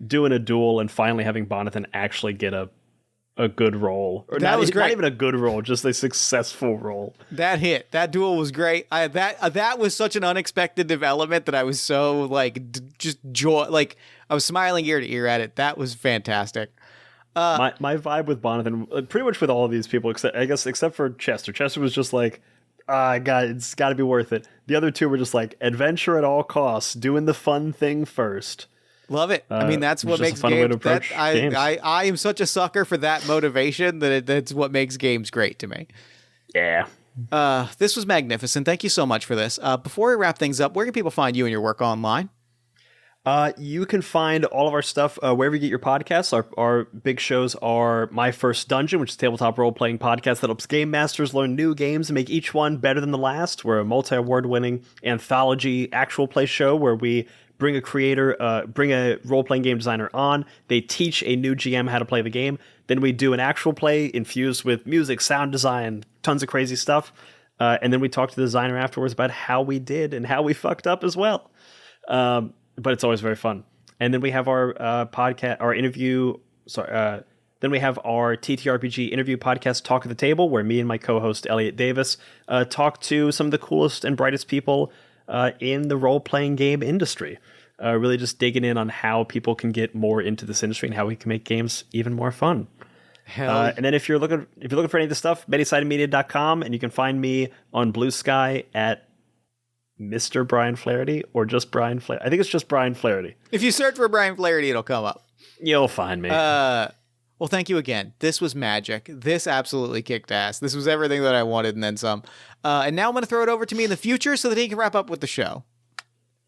doing a duel and finally having Bonathan actually get a a good roll. Or that was great. Not even a good roll, just a successful roll. That hit. That duel was great. That was such an unexpected development that I was so like just joy. Like I was smiling ear to ear at it. That was fantastic. My vibe with Bonathan, pretty much with all of these people, except for Chester. Chester was just like, it's got to be worth it. The other two were just like adventure at all costs, doing the fun thing first. Love it. I mean, that's what makes games. I am such a sucker for that motivation that's what makes games great to me. Yeah. This was magnificent. Thank you so much for this. Before we wrap things up, where can people find you and your work online? You can find all of our stuff wherever you get your podcasts. Our big shows are My First Dungeon, which is a tabletop role-playing podcast that helps game masters learn new games and make each one better than the last. We're a multi-award-winning anthology actual play show where we bring a role-playing game designer on. They teach a new GM how to play the game. Then we do an actual play infused with music, sound design, tons of crazy stuff. And then we talk to the designer afterwards about how we did and how we fucked up as well. But it's always very fun. And then we have our podcast, our interview. Then we have our TTRPG interview podcast, Talk at the Table, where me and my co-host Elliot Davis talk to some of the coolest and brightest people in the role-playing game industry. Really just digging in on how people can get more into this industry and how we can make games even more fun. And then if you're looking for any of this stuff, manysidedmedia.com, and you can find me on Blue Sky at Mr. Brian Flaherty or just Brian Flaherty. I think it's just Brian Flaherty. If you search for Brian Flaherty, it'll come up. You'll find me. Well, thank you again. This was magic. This absolutely kicked ass. This was everything that I wanted and then some. And now I'm going to throw it over to me in the future so that he can wrap up with the show.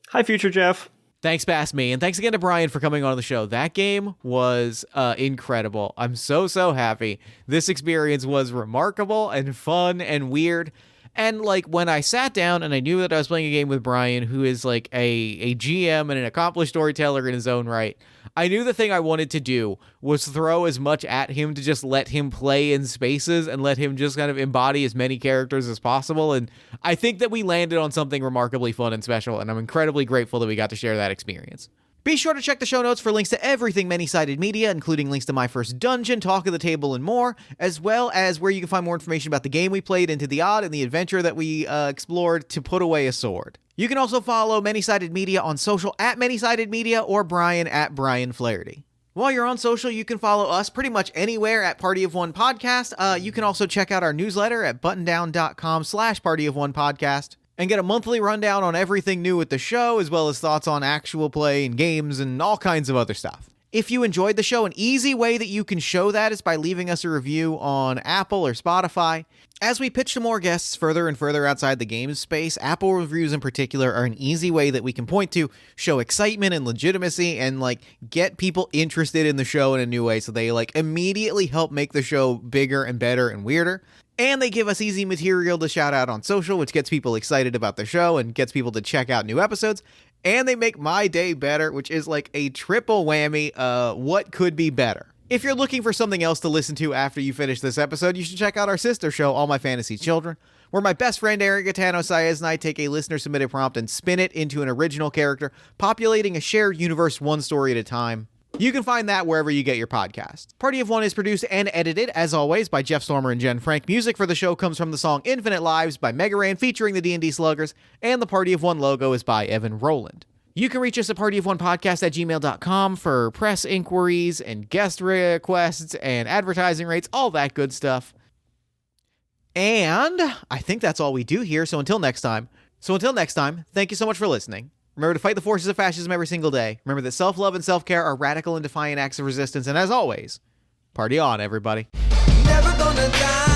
Hi, future Jeff. Thanks, Past Me. And thanks again to Brian for coming on the show. That game was incredible. I'm so happy. This experience was remarkable and fun and weird. And like when I sat down and I knew that I was playing a game with Brian, who is like a GM and an accomplished storyteller in his own right, I knew the thing I wanted to do was throw as much at him to just let him play in spaces and let him just kind of embody as many characters as possible. And I think that we landed on something remarkably fun and special, and I'm incredibly grateful that we got to share that experience. Be sure to check the show notes for links to everything Many-Sided Media, including links to My First Dungeon, Talk of the Table, and more, as well as where you can find more information about the game we played, Into the Odd, and the adventure that we explored to put away a sword. You can also follow Many-Sided Media on social at Many-Sided Media or Brian at Brian Flaherty. While you're on social, you can follow us pretty much anywhere at Party of One Podcast. You can also check out our newsletter at buttondown.com/partyofonepodcast. And get a monthly rundown on everything new with the show, as well as thoughts on actual play and games and all kinds of other stuff. If you enjoyed the show, an easy way that you can show that is by leaving us a review on Apple or Spotify. As we pitch to more guests further and further outside the games space, Apple reviews in particular are an easy way that we can point to, show excitement and legitimacy, and like get people interested in the show in a new way so they like immediately help make the show bigger and better and weirder. And they give us easy material to shout out on social, which gets people excited about the show and gets people to check out new episodes. And they make my day better, which is like a triple whammy. What could be better? If you're looking for something else to listen to after you finish this episode, you should check out our sister show, All My Fantasy Children, where my best friend Eric Gaetano Saez and I take a listener-submitted prompt and spin it into an original character, populating a shared universe one story at a time. You can find that wherever you get your podcast. Party of One is produced and edited, as always, by Jeff Stormer and Jen Frank. Music for the show comes from the song Infinite Lives by Mega Ran featuring the D&D Sluggers, and the Party of One logo is by Evan Rowland. You can reach us at partyofonepodcast@gmail.com for press inquiries and guest requests and advertising rates, all that good stuff. And I think that's all we do here, so until next time, thank you so much for listening. Remember to fight the forces of fascism every single day. Remember that self-love and self-care are radical and defiant acts of resistance. And as always, party on, everybody. Never gonna die.